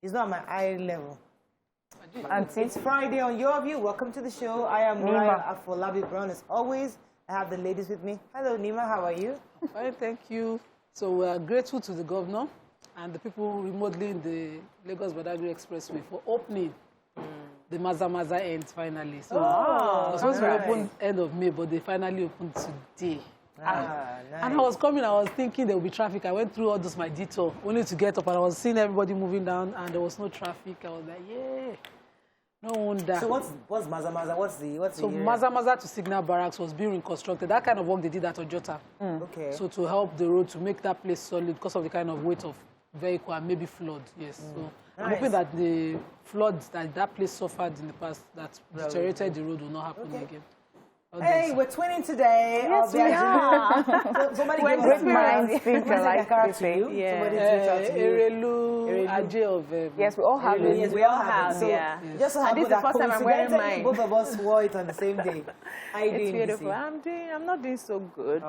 It's not my eye level. And it's Friday on Your View. Welcome to the show. I am Nima Afolabi Brown. As always, I have the ladies with me. Hello, Nima. How are you? Fine, thank you. So we are grateful to the governor and the people remotely in the Lagos-Badagry Expressway for opening the Maza end finally. So it was supposed to open end of May, but they finally opened today. Nice. And I was coming, I was thinking there would be traffic. I went through all this, my detour, only to get up, and I was seeing everybody moving down, and there was no traffic. I was like, yeah, no wonder. So what's Maza? What's the So Maza to Signal Barracks was being reconstructed. That kind of work they did at Ojota. Okay. So to help the road, to make that place solid because of the kind of weight of vehicle and maybe flood, yes. So I'm hoping that the floods that place suffered in the past that deteriorated the road will not happen again. Hey, we're twinning today. Yes, we are. Somebody We're good minds think alike. Somebody reach out to you. Erelu, Ajay of... Yes, we all have it. Yes, we all have it. So just so and this is the first time I'm wearing mine. Both of us wore it on the same day. How are you doing, beautiful. DC? I'm not doing so good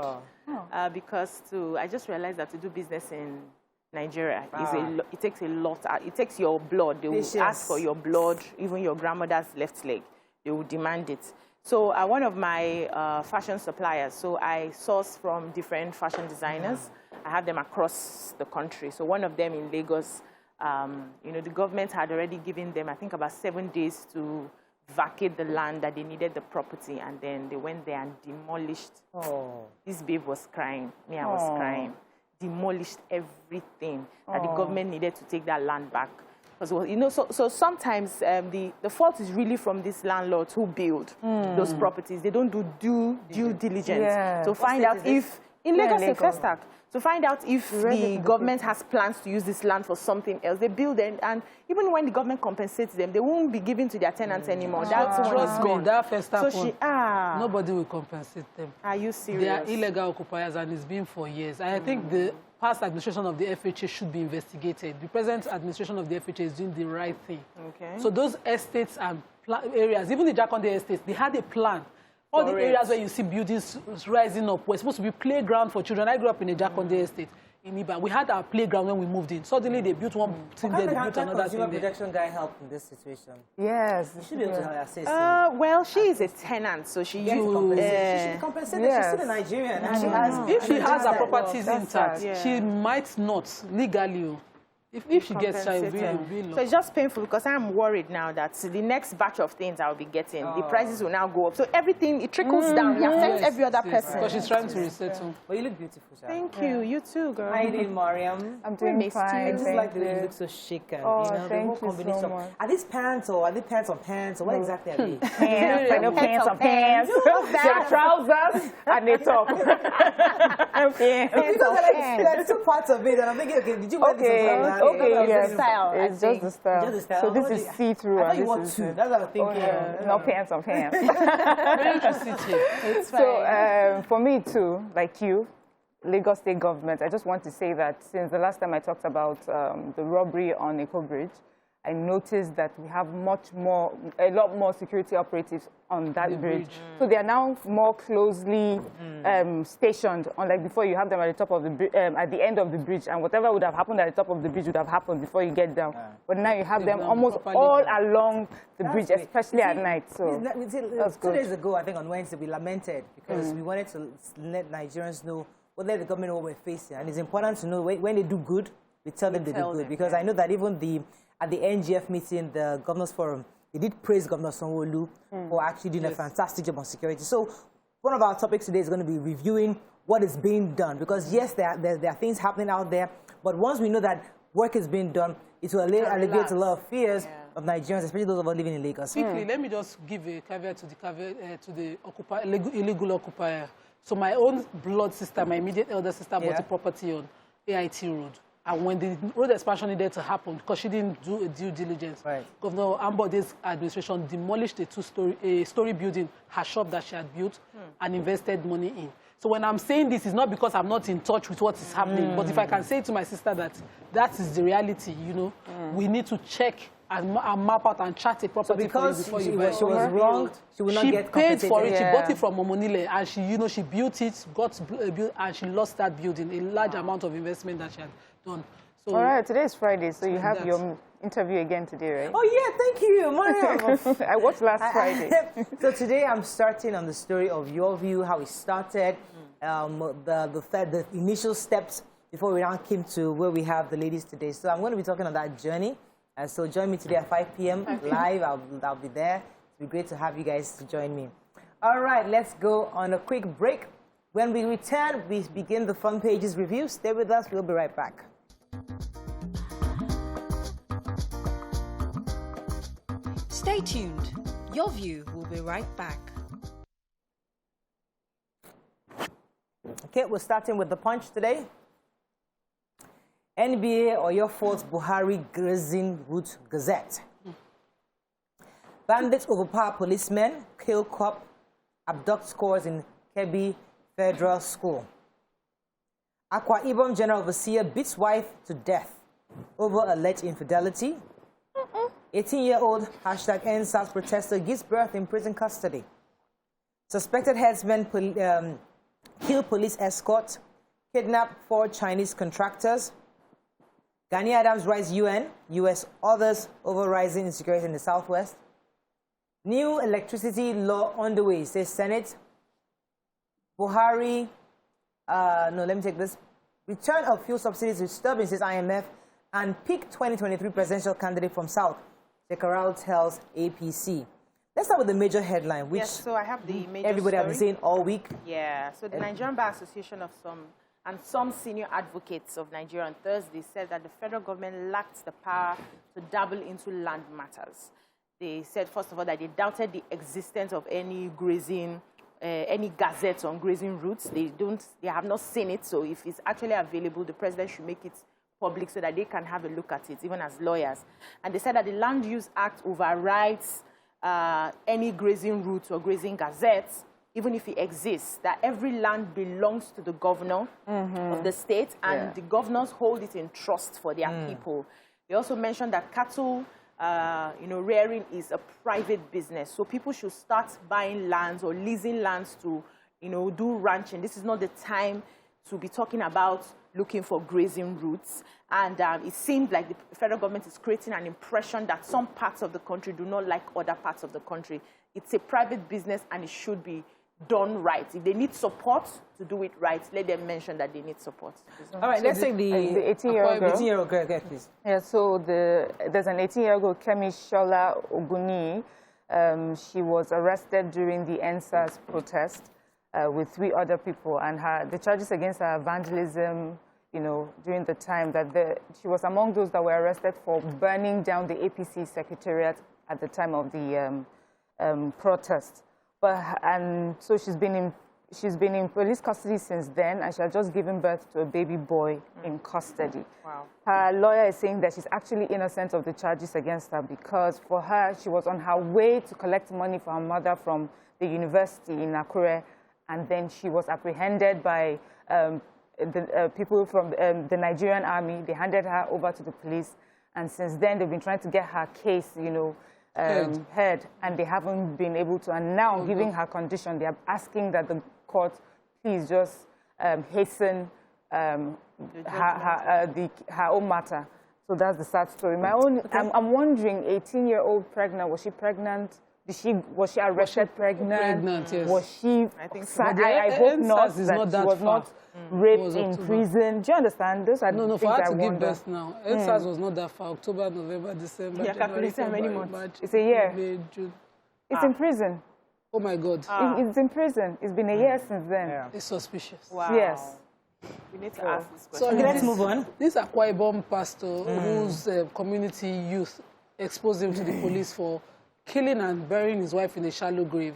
because I just realized that to do business in Nigeria it takes a lot. It takes your blood. They will ask for your blood, even your grandmother's left leg. They will demand it. So one of my fashion suppliers, so I source from different fashion designers. I have them across the country. So one of them in Lagos, the government had already given them, I think, about 7 days to vacate the land that they needed the property. And then they went there and demolished. This babe was crying. Me, I was crying. Demolished everything. And the government needed to take that land back. So sometimes the fault is really from these landlords who build those properties. They don't do due diligence to find out if in Lagos First Act to find out if the government has plans to use this land for something else. They build it, and even when the government compensates them, they won't be given to their tenants anymore. That's trust me, that First Act nobody will compensate them. Are you serious? They are illegal occupiers, and it's been for years. I think the past administration of the FHA should be investigated. The present administration of the FHA is doing the right thing. Okay. So those estates and areas, even the Jakonde estates, they had a plan. All the areas where you see buildings rising up were supposed to be playground for children. I grew up in a Jakonde estate in Iba. We had our playground when we moved in. Suddenly they built one thing there, they built another thing there. Can the protection guy help in this situation? Yes. You should be able to assist. Well, she is a tenant, so she should be compensated. She's still a Nigerian. And if she has her properties intact, she might not legally. If she gets child, so it's just painful because I'm worried now that the next batch of things I'll be getting, the prices will now go up. So everything, it trickles down. It affects every other person. Because she's trying to resettle. Well, you look beautiful, Shah. Thank you. You too, girl. How are you doing, Mariam? I'm doing fine. I just like the way you look so chic. And, thank you so much. Are these pants or are they pants on pants? Or what exactly are they? Pants. I know pants on pants. They're trousers and they top. There's two parts of it. And I'm thinking, okay, did you wear this? Okay, yes. It's just the style. So this is see-through. I thought you want two. That's what I'm thinking. No pants on pants. It's so for me too, like you, Lagos State government, I just want to say that since the last time I talked about the robbery on Eko Bridge, I noticed that we have a lot more security operatives on that bridge. So they are now more closely stationed. Unlike before, you have them at the top of the at the end of the bridge, and whatever would have happened at the top of the bridge would have happened before you get down. But now you have them almost all along the bridge, especially at night. So that's good. 2 days ago, I think on Wednesday, we lamented because we wanted to let Nigerians know what the government know what we're facing, and it's important to know when they do good, we tell them they do good, because I know that even at the NGF meeting, the Governors Forum, they did praise Governor Sanwo-Olu for actually doing a fantastic job on security. So one of our topics today is going to be reviewing what is being done. Because, yes, there are things happening out there, but once we know that work is being done, it will alleviate a lot of fears of Nigerians, especially those of us living in Lagos. Quickly, let me just give a caveat to the illegal occupier. So my own blood sister, my immediate elder sister, bought a property on AIT Road. And when the road expansion needed to happen, because she didn't do a due diligence, Governor Ambode's administration demolished a story building, her shop that she had built, and invested money in. So when I'm saying this, it's not because I'm not in touch with what is happening, but if I can say to my sister that is the reality, we need to check and map out and chart a property before you buy it. She was wronged, she will not get compensated. She paid for it, she bought it from Omonile, and she, she built it, and she lost that building, a large amount of investment that she had done. So, all right, today is Friday, so you have your interview again today, right? Oh, yeah, thank you, Mariam. I watched last Friday. So today I'm starting on the story of your view, how it started, the initial steps before we now came to where we have the ladies today. So I'm going to be talking on that journey. And so join me today at 5 p.m. live. I'll be there. It'll be great to have you guys to join me. All right, let's go on a quick break. When we return, we begin the front pages review. Stay with us. We'll be right back. Stay tuned. Your view will be right back. Okay, we're starting with the punch today. NBA or your fourth Buhari Grazing Route Gazette. Bandits overpower policemen, kill cop, abduct scores in Kebbi Federal School. Akwa Ibom General Overseer beats wife to death over alleged infidelity. 18-year-old #EndSARS protester gives birth in prison custody. Suspected headsman kill police escort. Kidnap 4 Chinese contractors. Gani Adams writes UN, US others over rising insecurity in the Southwest. New electricity law underway, says Senate. Buhari, no, let me take this. Return of fuel subsidies disturbing, says IMF. And pick 2023 presidential candidate from South. Shekaral tells APC. Let's start with the major headline, which so I have the major everybody has been saying all week. Yeah, so the Nigerian Bar Association of some senior advocates of Nigeria on Thursday said that the federal government lacked the power to dabble into land matters. They said, first of all, that they doubted the existence of any grazing, any gazettes on grazing routes. They have not seen it, so if it's actually available, the president should make it public so that they can have a look at it, even as lawyers. And they said that the Land Use Act overrides any grazing route or grazing gazettes, even if it exists, that every land belongs to the governor of the state, and the governors hold it in trust for their people. They also mentioned that cattle rearing is a private business, so people should start buying lands or leasing lands to, do ranching. This is not the time to be talking about looking for grazing routes. And it seems like the federal government is creating an impression that some parts of the country do not like other parts of the country. It's a private business and it should be done right. If they need support to do it right, let them mention that they need support. All right, let's take the 18-year-old girl. 18-year-old girl, please. Yeah, so there's an 18-year-old girl, Kemi Shola Oguni. She was arrested during the EndSARS protest with 3 other people, and the charges against her vandalism, during the time that she was among those that were arrested for burning down the APC secretariat at the time of the protest. So she's been in police custody since then, and she had just given birth to a baby boy in custody. Wow. Her lawyer is saying that she's actually innocent of the charges against her because for her, she was on her way to collect money for her mother from the university in Akure, and then she was apprehended by the people from the Nigerian army. They handed her over to the police, and since then they've been trying to get her case, heard, and they haven't been able to. And now, given her condition, they are asking that the court please just hasten her own matter. So that's the sad story. I'm wondering, 18-year-old pregnant, was she pregnant? Was she arrested pregnant? Yes. Was she? I think so. I hope not. That not she was far. not raped in prison. Do you understand? Those are No, things for her I to give wonder. birth now. EndSARS was not that far. October, November, December, January, February, March. It's a year. May, June. It's in prison. Oh my God. It's in prison. It's been a year since then. Yeah. It's suspicious. Wow. Yes. We need to ask this So question. Okay, let's move on. This Akwa Ibom pastor whose community youth exposed him to the police for killing and burying his wife in a shallow grave.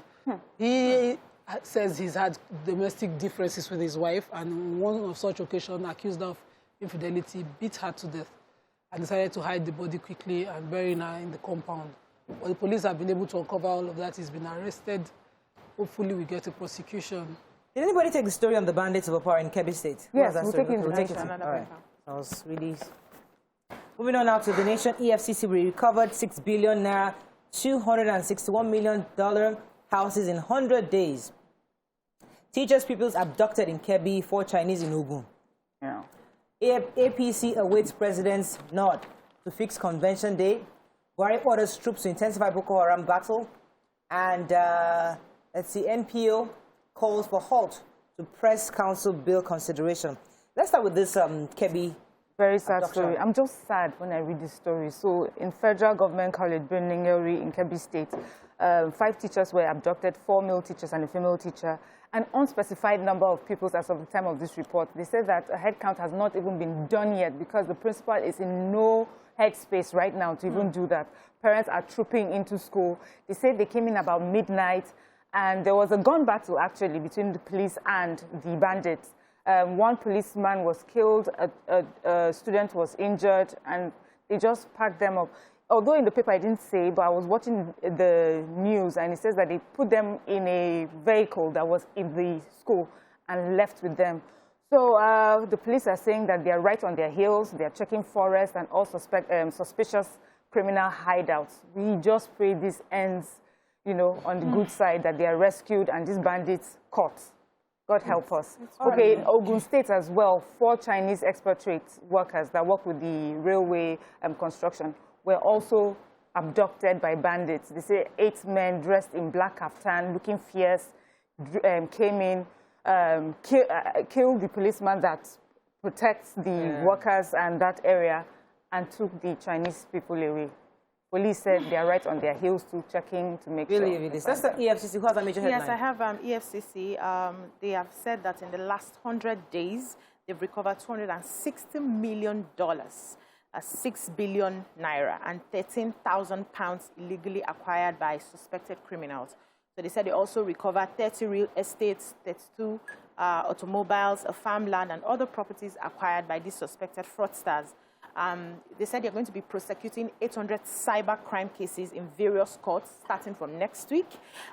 He says he's had domestic differences with his wife, and on one of such occasions, accused her of infidelity, beat her to death, and decided to hide the body quickly and bury her in the compound. But the police have been able to uncover all of that. He's been arrested. Hopefully we get a prosecution. Did anybody take the story on the bandits of a power in Kebbi State? Yes, we'll take it. We'll take it. All right. That was really... Moving on now to the nation. EFCC recovered 6 billion naira, $261 million houses in 100 days. Teachers' pupils abducted in Kebbi, 4 Chinese in Ogun. Yeah. APC awaits president's nod to fix Convention Day. Buhari orders troops to intensify Boko Haram battle. And let's see, NPO calls for halt to press council bill consideration. Let's start with this Kebbi. Very sad story. I'm just sad when I read this story. So in Federal Government College, Birnin-Yori in Kebbi State, 5 teachers were abducted, 4 male teachers and a female teacher. An unspecified number of pupils as of the time of this report. They said that a head count has not even been done yet because the principal is in no headspace right now to even do that. Parents are trooping into school. They said they came in about midnight, and there was a gun battle actually between the police and the bandits. One policeman was killed, a student was injured, and they just packed them up. Although in the paper I didn't say, but I was watching the news, and it says that they put them in a vehicle that was in the school and left with them. So the police are saying that they are right on their heels. They are checking forests and all suspicious criminal hideouts. We just pray this ends, you know, on the good side, that they are rescued and these bandits caught. God help us. Okay, in Ogun State as well, 4 Chinese expatriate workers that work with the railway construction were also abducted by bandits. They say 8 men dressed in black kaftan, looking fierce, came in, killed the policeman that protects the workers and that area, and took the Chinese people away. Police said they are right on their heels to checking to make sure. Really? That's the EFCC. Who has a major headline? Yes, I have EFCC. They have said that in the last 100 days, they've recovered $260 million. 6 billion naira and 13,000 pounds illegally acquired by suspected criminals. So they said they also recovered 30 real estates, 32 automobiles, a farmland, and other properties acquired by these suspected fraudsters. They said they're going to be prosecuting 800 cyber crime cases in various courts starting from next week.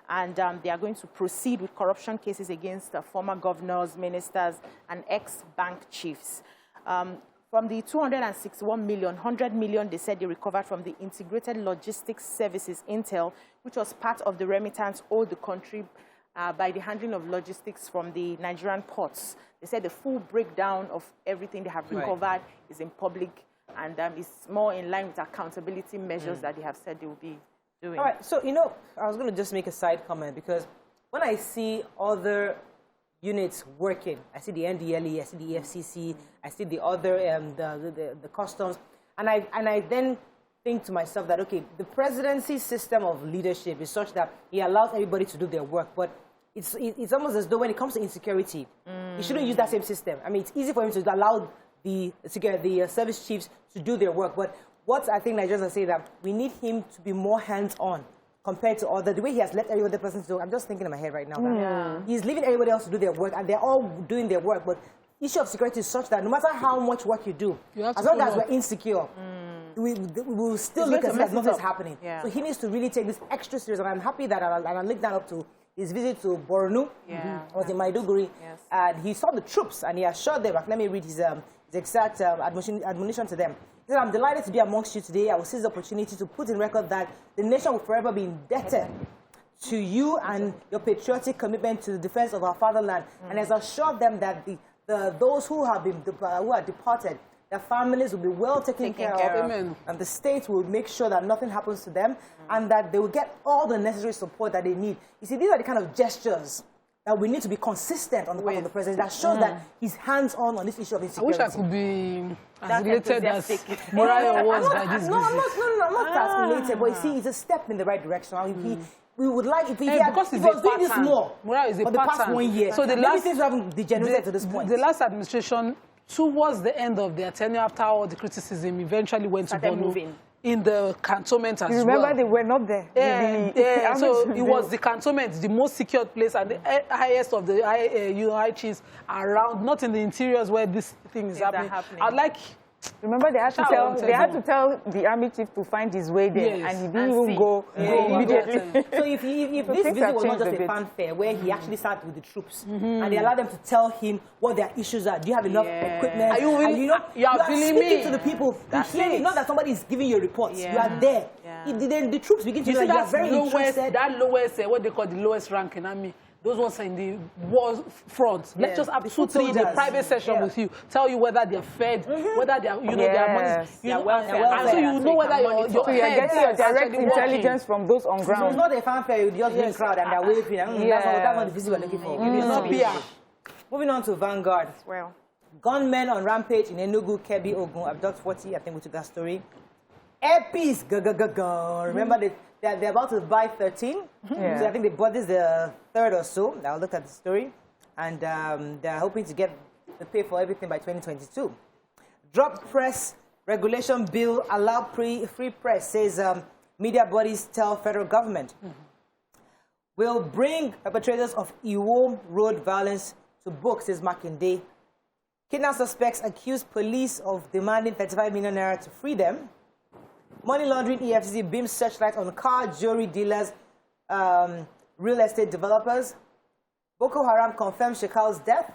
And they are going to proceed with corruption cases against former governors, ministers, and ex-bank chiefs. From the 261 million, 100 million they said they recovered from the Integrated Logistics Services Intel, which was part of the remittance owed the country by the handling of logistics from the Nigerian ports. They said the full breakdown of everything they have recovered is in public, and is more in line with accountability measures that they have said they will be doing. All right, so, you know, I was going to just make a side comment, because when I see other units working, I see the NDLE, I see the EFCC, I see the other, the customs, and I then think to myself that, okay, the presidency's system of leadership is such that he allows everybody to do their work, but it's almost as though when it comes to insecurity, he shouldn't use that same system. I mean, it's easy for him to allow the service chiefs to do their work, but what I think Nigerians are saying that we need him to be more hands-on compared to the way he has let every other person do. I'm just thinking in my head right now that he's leaving everybody else to do their work, and they're all doing their work, but the issue of security is such that no matter how much work you do, as long as we're insecure, we will still look as if nothing's happening. So he needs to really take this extra serious, and I'm happy that I'll link that up to his visit to Borno, was in Maiduguri, and he saw the troops, and he assured them, let me read his exact admonition to them. He said, I'm delighted to be amongst you today. I will seize the opportunity to put in record that the nation will forever be indebted to you and your patriotic commitment to the defense of our fatherland, and has assured them that those who have been who are departed, their families will be well taken care of, and the state will make sure that nothing happens to them, and that they will get all the necessary support that they need. You see, these are the kind of gestures that we need to be consistent on the part of the president, that shows that he's hands-on on this issue of insecurity. I wish I could be as related as Mariah was by this visit. No, I'm not that related, but you see, it's a step in the right direction. I mean, we would like, if he was doing this more for the past 1 year, so maybe things haven't degenerated to this point. The last administration, towards the end of their tenure, after all the criticism, eventually went to Borno in the cantonment as well. You remember they were not there. So it was the cantonment, the most secured place, and the highest of the high chiefs around, not in the interiors where this thing is happening. I'd like... Remember, they had to tell the army chief to find his way there, and he didn't even go immediately. So if this visit was not just a fanfare where he actually started with the troops, and they allowed them to tell him what their issues are. Do you have enough equipment? You are speaking to the people. Not that somebody is giving you reports. You are there. The troops begin to know that you are very interested. That lowest, what they call the lowest rank in army, those ones are in the war front. Let's just have 2-3 in a private session with you. Tell you whether they're fed, whether they're, their money, and so you know whether you're getting your direct intelligence from those on ground. So it's not a fanfare, you just bring crowd and they're waving. That's not the visit we're looking for. It's not PR. Moving on to Vanguard. Well, gunmen on rampage in Enugu, Kebbi, Ogun, abduct 40. I think we took that story. Airpiece, remember they're about to buy 13. So I think they bought this the third or so. Now look at the story, and they're hoping to get the pay for everything by 2022. Drop press regulation bill allow free press, says media bodies tell federal government. Will bring perpetrators of Iwo Road violence to book, says Makinde. Kidnap suspects accuse police of demanding 35 million naira to free them. Money laundering EFCC beams searchlight on car jewelry dealers, real estate developers. Boko Haram confirms Shekal's death.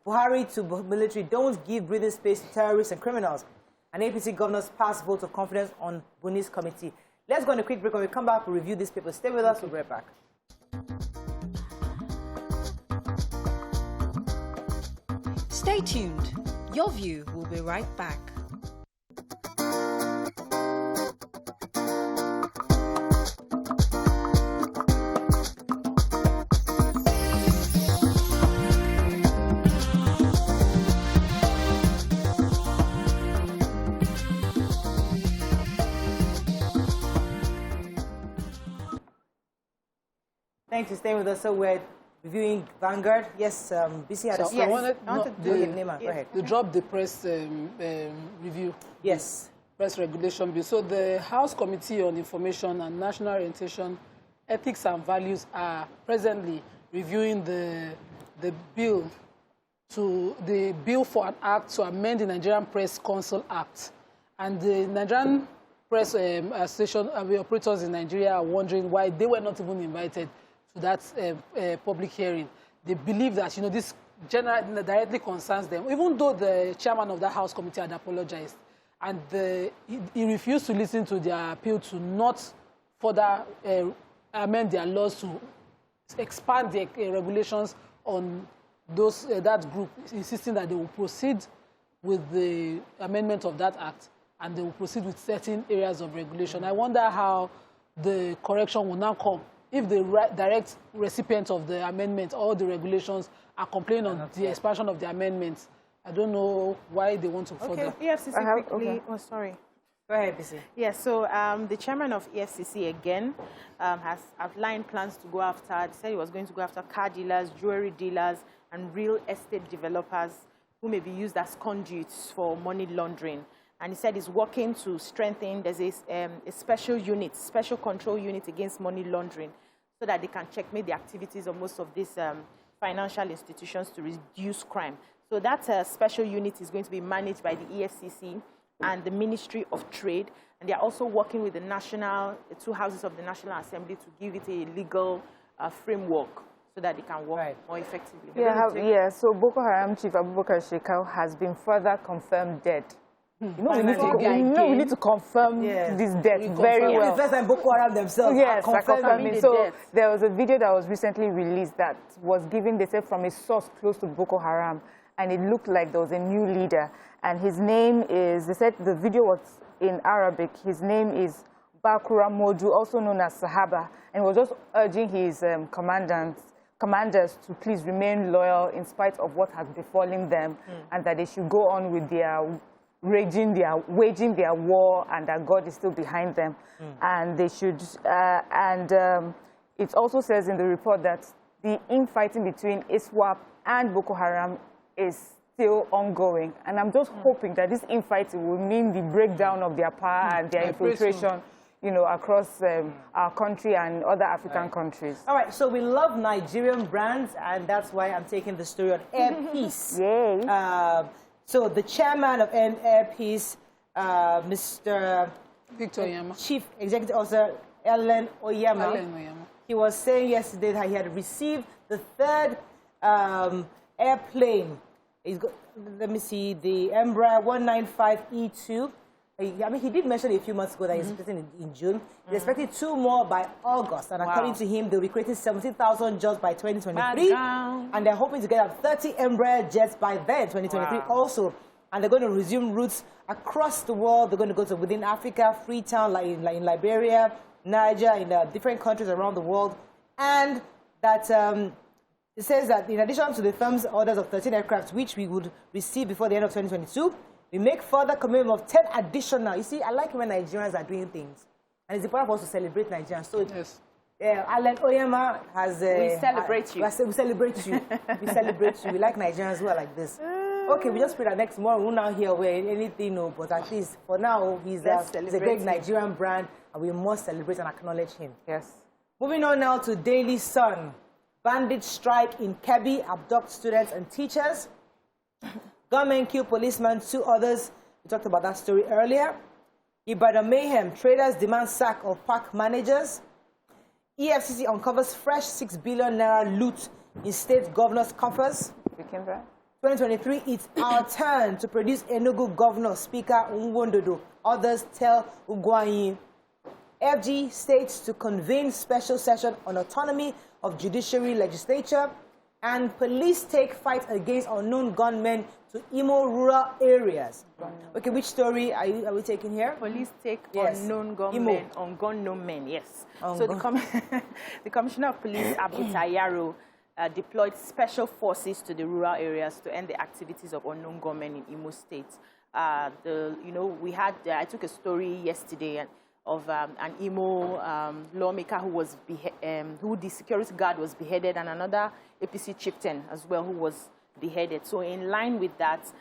Buhari to military, don't give breathing space to terrorists and criminals. And APC governors pass vote of confidence on Buni's committee. Let's go on a quick break. When we come back, we'll review this paper. Stay with us. We'll be right back. Stay tuned. Your View will be right back. Thanks for staying with us. So we're reviewing Vanguard. Yes, BC had a story. Go ahead. They dropped the press review. Yes. Press regulation bill. So the House Committee on Information and National Orientation, Ethics and Values are presently reviewing the bill for an act to amend the Nigerian Press Council Act. And the Nigerian Press Association of the operators in Nigeria are wondering why they were not even invited to that public hearing. They believe that this directly concerns them, even though the chairman of that House committee had apologized, and he refused to listen to their appeal to not further amend their laws to expand the regulations on that group, insisting that they will proceed with the amendment of that act and they will proceed with certain areas of regulation. I wonder how the correction will now come if the direct recipients of the amendment or the regulations are complaining on the expansion of the amendments. I don't know why they want to further. EFCC quickly. Oh, sorry. Go ahead, BC. Yes, so the chairman of EFCC again has outlined plans to go after, he said he was going to go after car dealers, jewelry dealers, and real estate developers who may be used as conduits for money laundering. And he said he's working to strengthen, there's a special unit, special control unit against money laundering, so that they can checkmate the activities of most of these financial institutions to reduce crime. So that special unit is going to be managed by the EFCC and the Ministry of Trade. And they're also working with the two houses of the National Assembly to give it a legal framework so that they can work more effectively. So Boko Haram Chief Abubakar Shekau has been further confirmed dead. We need to confirm this death very well. It's the first time Boko Haram themselves are confirming. So there was a video that was recently released that was given, they said, from a source close to Boko Haram, and it looked like there was a new leader. And his name is, they said the video was in Arabic. His name is Bakura Modu, also known as Sahaba, and was just urging his commanders to please remain loyal in spite of what has befallen them, and that they should go on with their waging their war, and that God is still behind them. And they should, it also says in the report that the infighting between ISWAP and Boko Haram is still ongoing. And I'm just hoping that this infighting will mean the breakdown of their power and their infiltration, across our country and other African countries. All right, so we love Nigerian brands, and that's why I'm taking the story on Airpiece. Yay. So the chairman of Airpiece, Mr. Victor Oyama, Chief Executive Officer Ellen Oyama, he was saying yesterday that he had received the third airplane. Let me see, the Embraer 195E2 I mean, he did mention a few months ago that he's expecting in June. He's expecting 2 more by August. And according to him, they'll be creating 17,000 jobs by 2023. And they're hoping to get up 30 Embraer jets by then, 2023 also. And they're going to resume routes across the world. They're going to go to within Africa, Freetown, like in Liberia, Niger, in different countries around the world. And that it says that in addition to the firm's orders of 13 aircraft, which we would receive before the end of 2022, we make further commitment of 10 additional. You see, I like when Nigerians are doing things. And it's important for us to celebrate Nigerians. So, Alan Oyema has... we celebrate you. We celebrate you. We celebrate you. We like Nigerians who are like this. Okay, we just pray that next tomorrow we'll not hear anything, no, but at least for now, he's a great Nigerian brand, and we must celebrate and acknowledge him. Yes. Moving on now to Daily Sun. Bandit strike in Kebbi, abduct students and teachers. Gunmen kill policeman, 2 others. We talked about that story earlier. Ibadan mayhem, traders demand sack of park managers. EFCC uncovers fresh 6 billion naira loot in state governors' coffers. 2023, it's our turn to produce Enugu Governor, Speaker Nwondodo. Others tell Ugwanyi. FG states to convene special session on autonomy of judiciary legislature. And police take fight against unknown gunmen to Imo rural areas. Okay, which story are we taking here? Police take unknown gunmen, unknown men, yes. So the Commissioner of Police, Abu Tayaro, deployed special forces to the rural areas to end the activities of unknown gunmen in Imo State. I took a story yesterday of an Imo lawmaker who the security guard was beheaded, and another APC chieftain as well who was beheaded. So in line with that,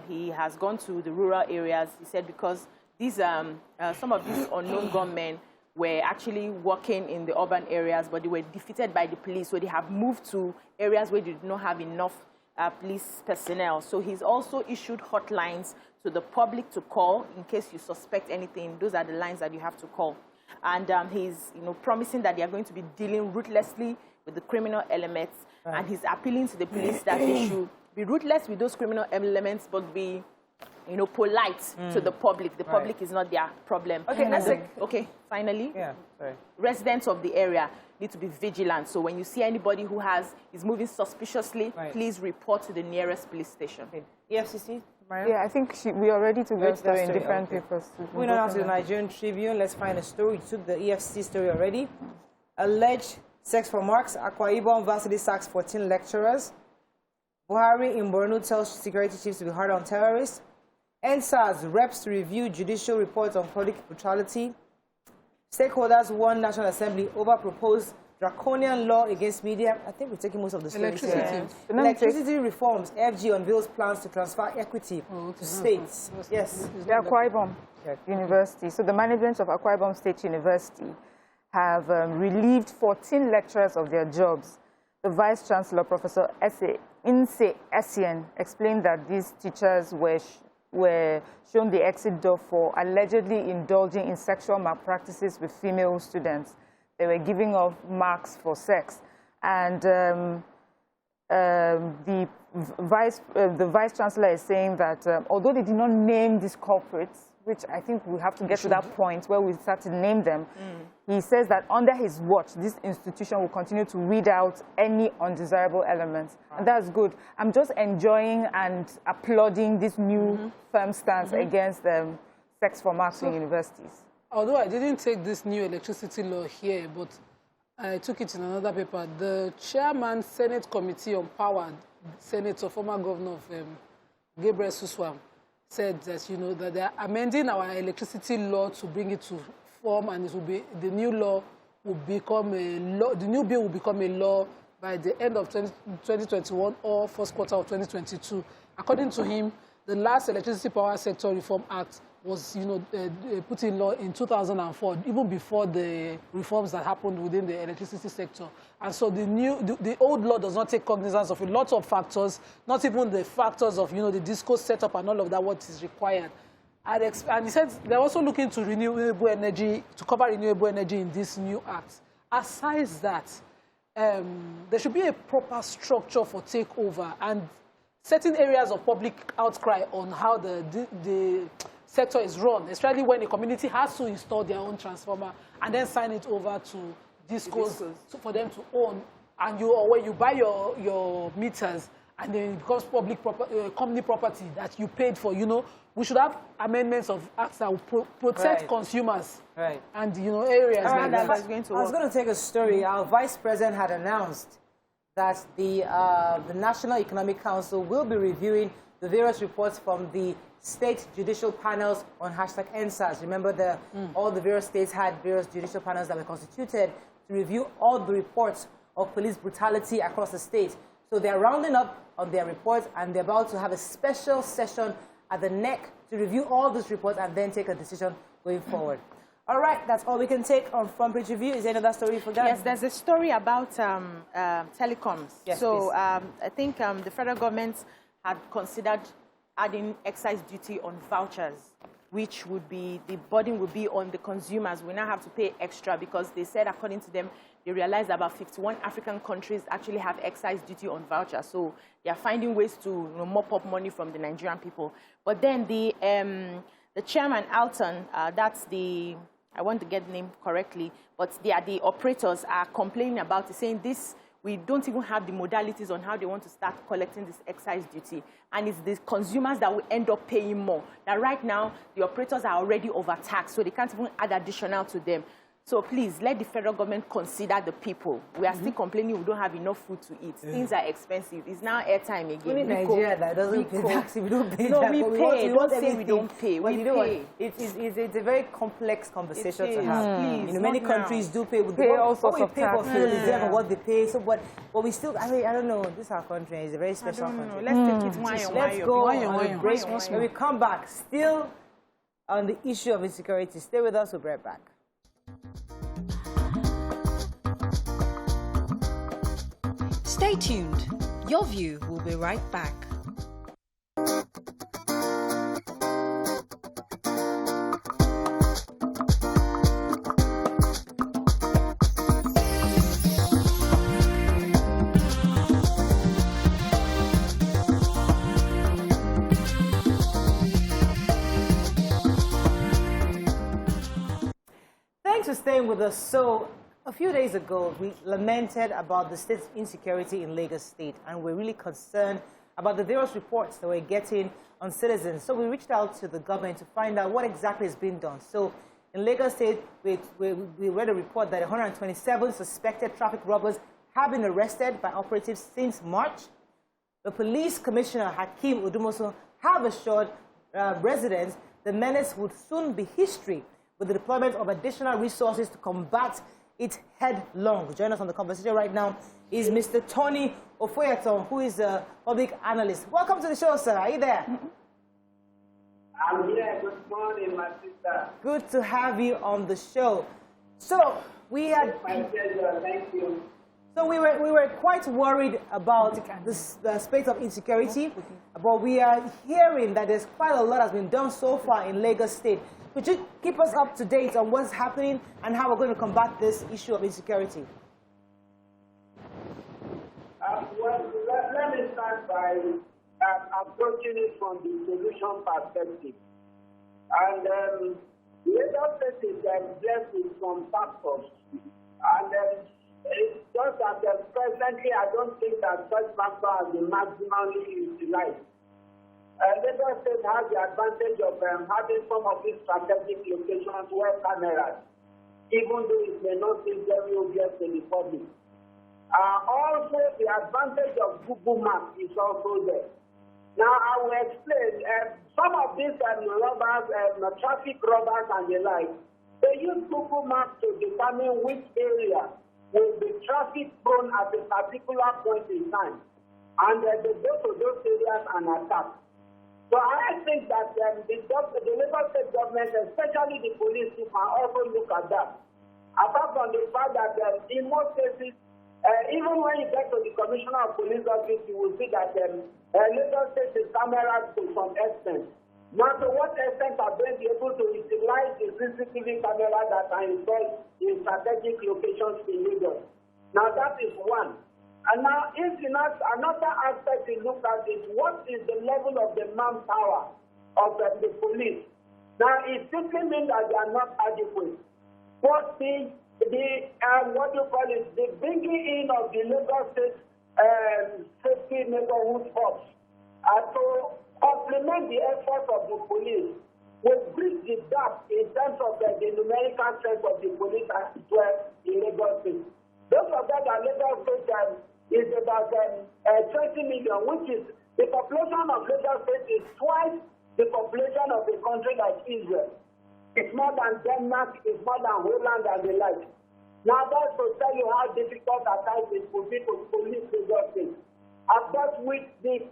he has gone to the rural areas. He said because these some of these unknown gunmen were actually working in the urban areas, but they were defeated by the police, so they have moved to areas where they did not have enough police personnel. So he's also issued hotlines to the public to call in case you suspect anything. Those are the lines that you have to call. And he's promising that they are going to be dealing ruthlessly with the criminal elements. Right. And he's appealing to the police that they should be ruthless with those criminal elements, but be polite to the public. The public is not their problem. Okay, finally, residents of the area need to be vigilant. So when you see anybody who is moving suspiciously, please report to the nearest police station. Okay. EFCC? Yeah, I think we are ready to go through in different papers. Moving on to the Nigerian Tribune, let's find a story. We took the EFCC story already. Alleged sex for marks. Akwa Ibom varsity sacks 14 lecturers. Buhari in Borno tells security chiefs to be hard on terrorists. NSAS reps to review judicial reports on public brutality. Stakeholders warn National Assembly over proposed draconian law against media. I think we're taking most of the stories here. Electricity reforms. FG unveils plans to transfer equity to states. Yes. The Akwa Ibom University. So the management of Akwa Ibom State University have relieved 14 lecturers of their jobs. The Vice Chancellor, Professor Inse Essien, explained that these teachers were shown the exit door for allegedly indulging in sexual malpractices with female students. They were giving off marks for sex. And the Vice Chancellor is saying that although they did not name these culprits, which I think we have to get to that point where we start to name them, he says that under his watch, this institution will continue to weed out any undesirable elements. And that's good. I'm just enjoying and applauding this new firm stance against sex for marks in universities. Although I didn't take this new electricity law here, but I took it in another paper, the chairman, Senate Committee on Power, Senator, former governor of Gabriel Suswam, said that, that they are amending our electricity law to bring it to form, and it will be, the new law will become a law, the new bill will become a law by the end of 2021 or first quarter of 2022. According to him, the last Electricity Power Sector Reform Act was, put in law in 2004, even before the reforms that happened within the electricity sector. And so the old law does not take cognizance of a lot of factors, not even the factors of, the disco setup and all of that, what is required. And he said they're also looking to renewable energy, to cover renewable energy in this new act. Aside that, there should be a proper structure for takeover and certain areas of public outcry on how the sector is run, especially when a community has to install their own transformer and then sign it over to discos for them to own. And or when you buy your meters and then it becomes public company property that you paid for, we should have amendments of acts that will protect consumers and, areas like that. I was going to take a story. Our vice president had announced that the National Economic Council will be reviewing the various reports from the state judicial panels on #EndSARS. Remember, all the various states had various judicial panels that were constituted to review all the reports of police brutality across the state. So they're rounding up on their reports, and they're about to have a special session at the NEC to review all these reports and then take a decision going forward. All right, that's all we can take on Front Page Review. Is there another story for that? Yes, there's a story about telecoms. Yes, so I think the federal government had considered adding excise duty on vouchers, which would be, the burden would be on the consumers. We now have to pay extra because they said, according to them, they realized about 51 African countries actually have excise duty on vouchers. So they are finding ways to mop up money from the Nigerian people. But then the chairman, Alton, that's the, I want to get the name correctly, but the operators are complaining about it, saying this, we don't even have the modalities on how they want to start collecting this excise duty. And it's the consumers that will end up paying more. Now, right now, the operators are already overtaxed, so they can't even add additional to them. So please, let the federal government consider the people. We are still complaining we don't have enough food to eat. Things are expensive. It's now airtime again. Only Nigeria that doesn't pay tax. We don't pay no, that. we pay. Don't say we don't pay. But we pay. It's a very complex conversation to have. Please, many countries do pay. With all sorts of tax. What we pay for food is different what they pay. So, but we still, I don't know. This our country is a very special country. Let's take it one. Let's go on a break. When we come back, still on the issue of insecurity. Stay with us. We'll be right back. Stay tuned. Your View will be right back. Thanks for staying with us. So, a few days ago, we lamented about the state's insecurity in Lagos State, and we're really concerned about the various reports that we're getting on citizens. So we reached out to the government to find out what exactly is being done. So in Lagos State, we read a report that 127 suspected traffic robbers have been arrested by operatives since March. The police commissioner, Hakeem Udumoso, have assured residents the menace would soon be history with the deployment of additional resources to combat it headlong. Join us on the conversation right now is Mr. Tony Ofoyeton, who is a public analyst. Welcome to the show, sir. Are you there? I'm here. Good morning, my sister. Good to have you on the show. So we had. My pleasure. Thank you. So we were quite worried about the space of insecurity, but we are hearing that there's quite a lot has been done so far in Lagos State. Could you keep us up to date on what's happening and how we're going to combat this issue of insecurity? Well, let me start by approaching it from the solution perspective. And Lagos State is blessed with some factors. And it's just that presently, I don't think that such factor has been maximally utilized. Lagos State has the advantage of having some of these strategic locations where cameras, even though it may not seem very obvious to the public. Also, the advantage of Google Maps is also there. Now, I will explain. Some of these robbers, traffic robbers and the like, they use Google Maps to determine which area will be traffic prone at a particular point in time. And they go to those areas and attack. So I think that the Lagos State government, especially the police, can also look at that. Apart from the fact that in most cases, even when you get to the Commissioner of Police Office, you will see that Lagos State is cameras to some extent. Now, to what extent are they able to utilize the CCTV camera that are installed in strategic locations in Lagos? Now, that is one. And now, another aspect to look at is what is the level of the manpower of the police. Now, it simply means that they are not adequate. But the bringing in of the Lagos State safety neighborhood hubs to complement the efforts of the police will bridge the gap in terms of the numerical strength of the police as well in Lagos State. Don't forget that Lagos State is about 20 million, which is the population of Lagos State is twice the population of a country like Israel. It's more than Denmark, it's more than Holland and the like. Now that's to tell you how difficult at times it will be to police Lagos State. But with the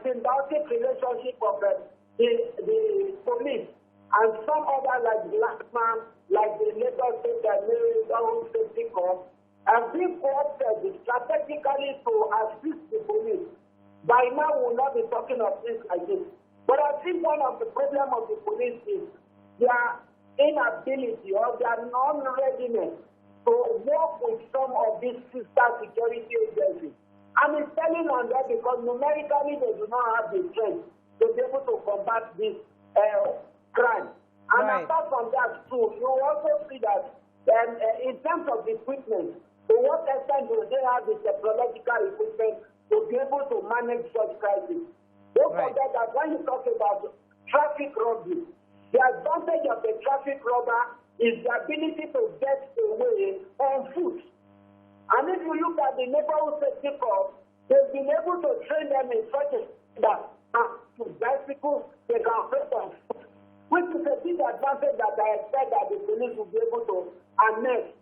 symbiotic relationship of the police and some other like Blackman, like the Lagos State Marital Safety Corps, have been co-opted strategically to assist the police. By now, we will not be talking of things like this. But I think one of the problems of the police is their inability or their non-readiness to work with some of these sister security agencies. And it's telling on that because numerically they do not have the strength to be able to combat this crime. And apart from that too, you also see that in terms of equipment, to what extent do they have the technological equipment to be able to manage such crises? Don't forget that when you talk about traffic robbery, the advantage of the traffic robber is the ability to get away on foot. And if you look at the neighborhood safety corps, they've been able to train them in such a that to bicycles they can operate on foot, which is a big advantage that I expect that the police will be able to harness.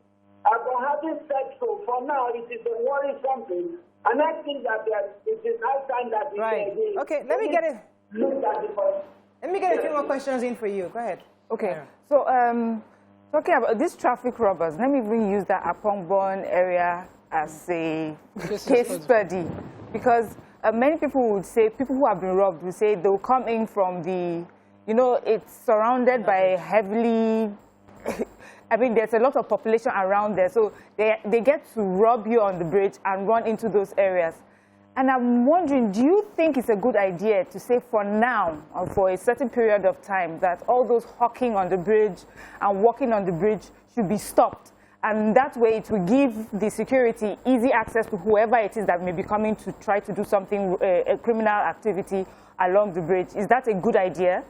But having said so, for now, it is a worrisome thing. And I think that it is high time that okay, let me get it. Look at the point. Let me get a few more questions in for you. Go ahead. Okay. So, talking about these traffic robbers, let me even use that Apongbon area as a case study. Because many people would say, people who have been robbed will say they'll come in from the, it's surrounded by heavily, I mean, there's a lot of population around there. So they get to rob you on the bridge and run into those areas. And I'm wondering, do you think it's a good idea to say for now, or for a certain period of time, that all those hawking on the bridge and walking on the bridge should be stopped? And that way it will give the security easy access to whoever it is that may be coming to try to do something, a criminal activity along the bridge. Is that a good idea?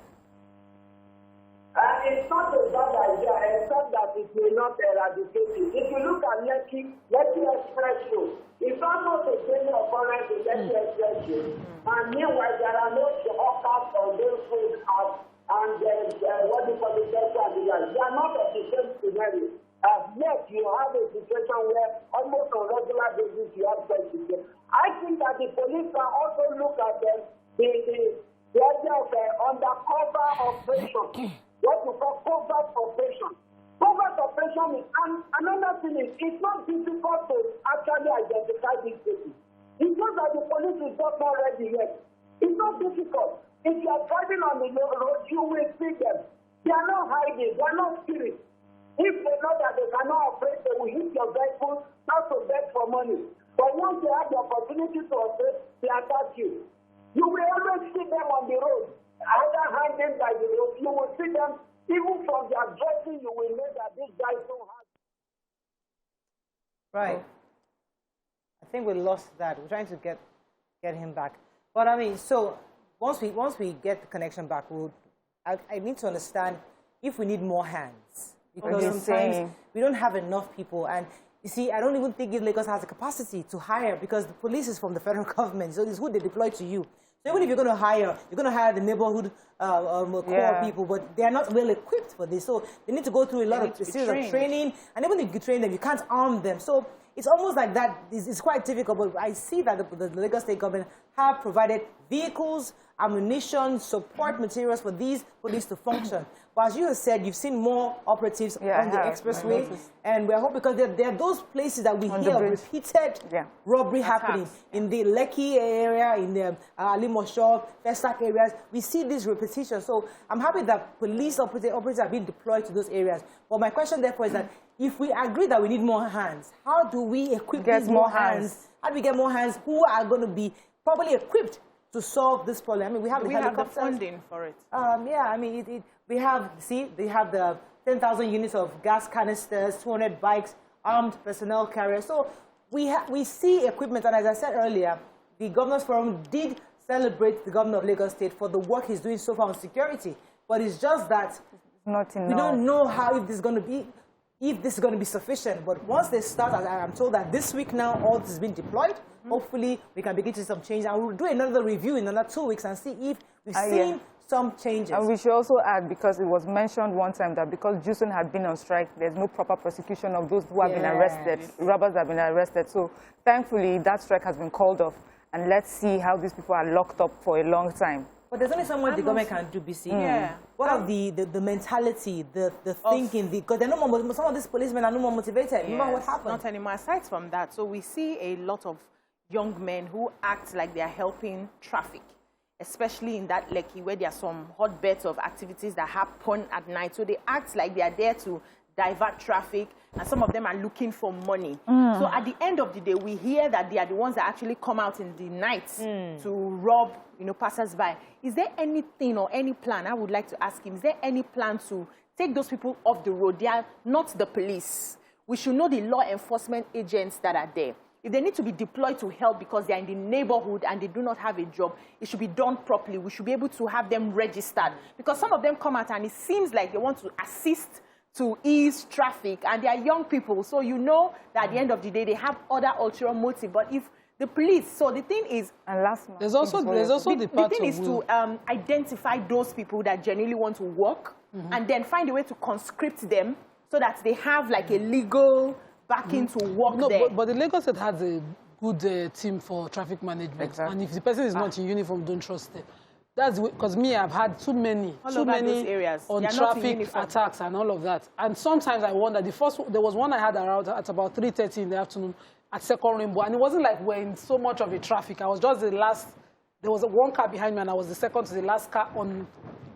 It's not a bad idea, except that it may not eradicate it. If you look at Lekki Express Road, it's almost a daily occurrence in Lekki Express Road. And meanwhile, there are no hawkers on those roads and what do you call it, they are not of the same scenario. Yet, you have a situation where almost on a regular basis you have such. I think that the police can also look at the idea of undercover operation. What we call covert operation. Covert operation is, and another thing is, it's not difficult to actually identify these cases. It's not that the police is not ready yet. It's not difficult. If you are driving on the road, you will see them. They are not hiding. They are not spirits. If they know that they cannot operate, they will hit your vehicle, not to beg for money. But once they have the opportunity to operate, they attack you. You will always see them on the road. Either hanging by the road, you will see them, even from their dressing, you will know that these guys don't have. Right. I think we lost that. We're trying to get him back. But I mean, so once we get the connection back, I need to understand if we need more hands. Because sometimes we don't have enough people. And you see, I don't even think Lagos has the capacity to hire because the police is from the federal government. So it's who they deploy to you. So even if you're going to hire the neighborhood core people, but they are not well equipped for this. So they need to go through a series of training. And even if you train them, you can't arm them. So it's almost like that. It's quite difficult. But I see that the Lagos State government have provided vehicles, ammunition, support materials for these police to function. But as you have said, you've seen more operatives on the expressway. And we're hoping because there are those places that we hear of repeated robbery happening in the Lekki area, in the Ali Mosho, Festac areas. We see this repetition. So I'm happy that police operatives are being deployed to those areas. But my question, therefore, is that if we agree that we need more hands, how do we equip these more hands? How do we get more hands who are going to be properly equipped to solve this problem. I mean, we have the funding for it. Yeah, I mean, they have the 10,000 units of gas canisters, 200 bikes, armed personnel carriers. So we see equipment, and as I said earlier, the Governors Forum did celebrate the Governor of Lagos State for the work he's doing so far on security. But it's just that we don't know how if this is going to be sufficient. But once they start, I'm told that this week now all this has been deployed. Hopefully we can begin to see some change, and we'll do another review in another 2 weeks and see if we've seen some changes. And we should also add, because it was mentioned one time that because Jusun had been on strike, there's no proper prosecution of those who have been arrested, robbers have been arrested. So thankfully that strike has been called off, and let's see how these people are locked up for a long time. But there's only so much the government can do, BC. What of the mentality, the thinking, because some of these policemen are no more motivated. Remember what happened? Not anymore. Aside from that, so we see a lot of young men who act like they are helping traffic, especially in that Lekki where there are some hotbeds of activities that happen at night. So they act like they are there to divert traffic, and some of them are looking for money. So at the end of the day, we hear that they are the ones that actually come out in the night to rob, passers-by. Is there anything or any plan, I would like to ask him, is there any plan to take those people off the road? They are not the police. We should know the law enforcement agents that are there. If they need to be deployed to help because they're in the neighborhood and they do not have a job, it should be done properly. We should be able to have them registered. Because some of them come out and it seems like they want to assist to ease traffic, and they are young people. So you know that at the end of the day, they have other ulterior motive. But if the police, so the thing is, and last month, there's also the part thing is to identify those people that genuinely want to work, and then find a way to conscript them so that they have like a legal backing to work there. But the Lagos State has a good team for traffic management. Exactly. And if the person is not in uniform, don't trust them. That's because me, I've had too many areas on traffic attacks and all of that. And sometimes I wonder, there was one I had around at about 3:30 in the afternoon at Second Rainbow, and it wasn't like we're in so much of a traffic. I was just the last, there was one car behind me, and I was the second to the last car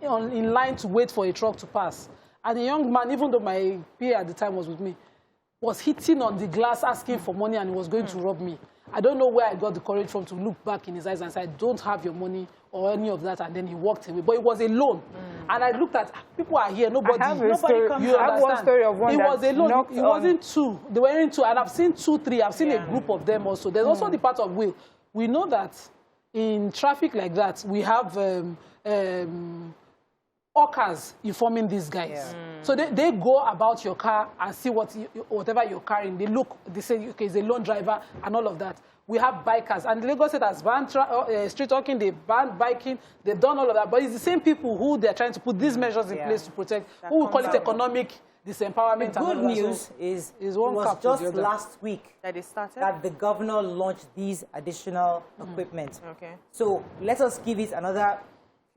in line to wait for a truck to pass. And a young man, even though my peer at the time was with me, was hitting on the glass asking for money, and he was going to rob me. I don't know where I got the courage from to look back in his eyes and say, I don't have your money or any of that, and then he walked away. But it was alone. And I looked at, people are here, nobody comes. I have one story of one that was alone. It wasn't two. They were in two, and I've seen 2, 3. I've seen a group of them also. There's also the part of will. We know that in traffic like that, we have hawkers informing these guys. So they go about your car and see whatever you're carrying. They look, they say, okay, it's a lone driver and all of that. We have bikers. And Lagos State has banned street walking, they banned biking, they've done all of that. But it's the same people who they're trying to put these measures in place to protect, who we call it economic disempowerment. The good news is it was just last week that the governor launched these additional equipment. So let us give it another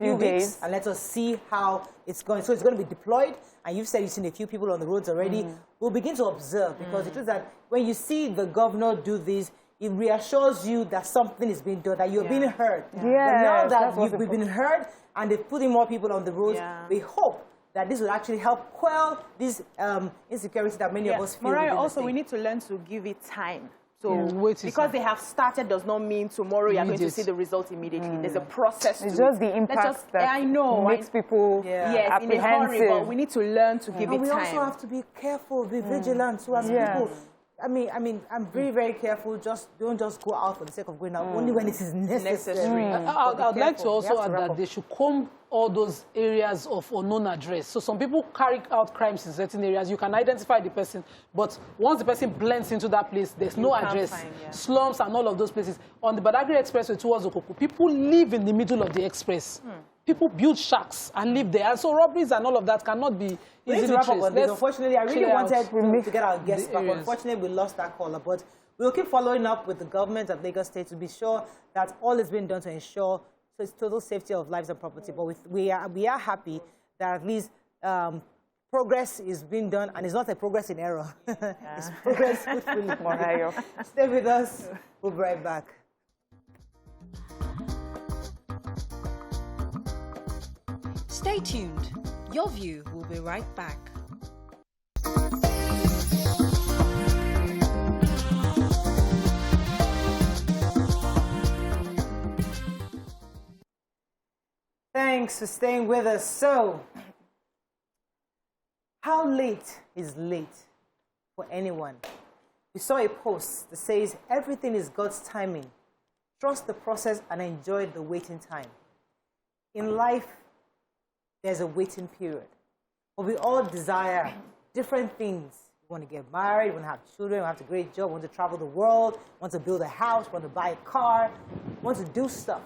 few weeks and let us see how it's going. So it's going to be deployed, and you've said you've seen a few people on the roads already. We'll begin to observe, because it is that when you see the governor do this, it reassures you that something is being done, that you're being heard. But now that you've been heard and they're putting more people on the roads, we hope that this will actually help quell this insecurity that many of us feel. Mariah, also we need to learn to give it time. So because they have started does not mean tomorrow you're going to see the result immediately. There's a process. It's just the impact that makes people apprehensive. In a hurry, but we need to learn to give it time. We also have to be careful, be vigilant. So as people, I mean, I'm very, very careful. Don't just go out for the sake of going out. Only when it is necessary. I'd like to also add that they should comb all those areas of unknown address. So some people carry out crimes in certain areas. You can identify the person, but once the person blends into that place, there's no address. Slums and all of those places. On the Badagry Expressway towards Okoku, people live in the middle of the express. People build shacks and live there. And so robberies and all of that cannot be easily traced. Unfortunately, I really wanted to get our guests back. Unfortunately, we lost that caller. But we'll keep following up with the government of Lagos State to be sure that all is being done to ensure total safety of lives and property. But we are happy that at least progress is being done, and it's not a progress in error. It's progress hopefully. Stay with us. We'll be right back. Stay tuned. Your View will be right back. Thanks for staying with us. So, how late is late for anyone? We saw a post that says, everything is God's timing. Trust the process and enjoy the waiting time. In life, there's a waiting period. But we all desire different things. We want to get married, we want to have children, we want to have a great job, we want to travel the world, we want to build a house, we want to buy a car, we want to do stuff.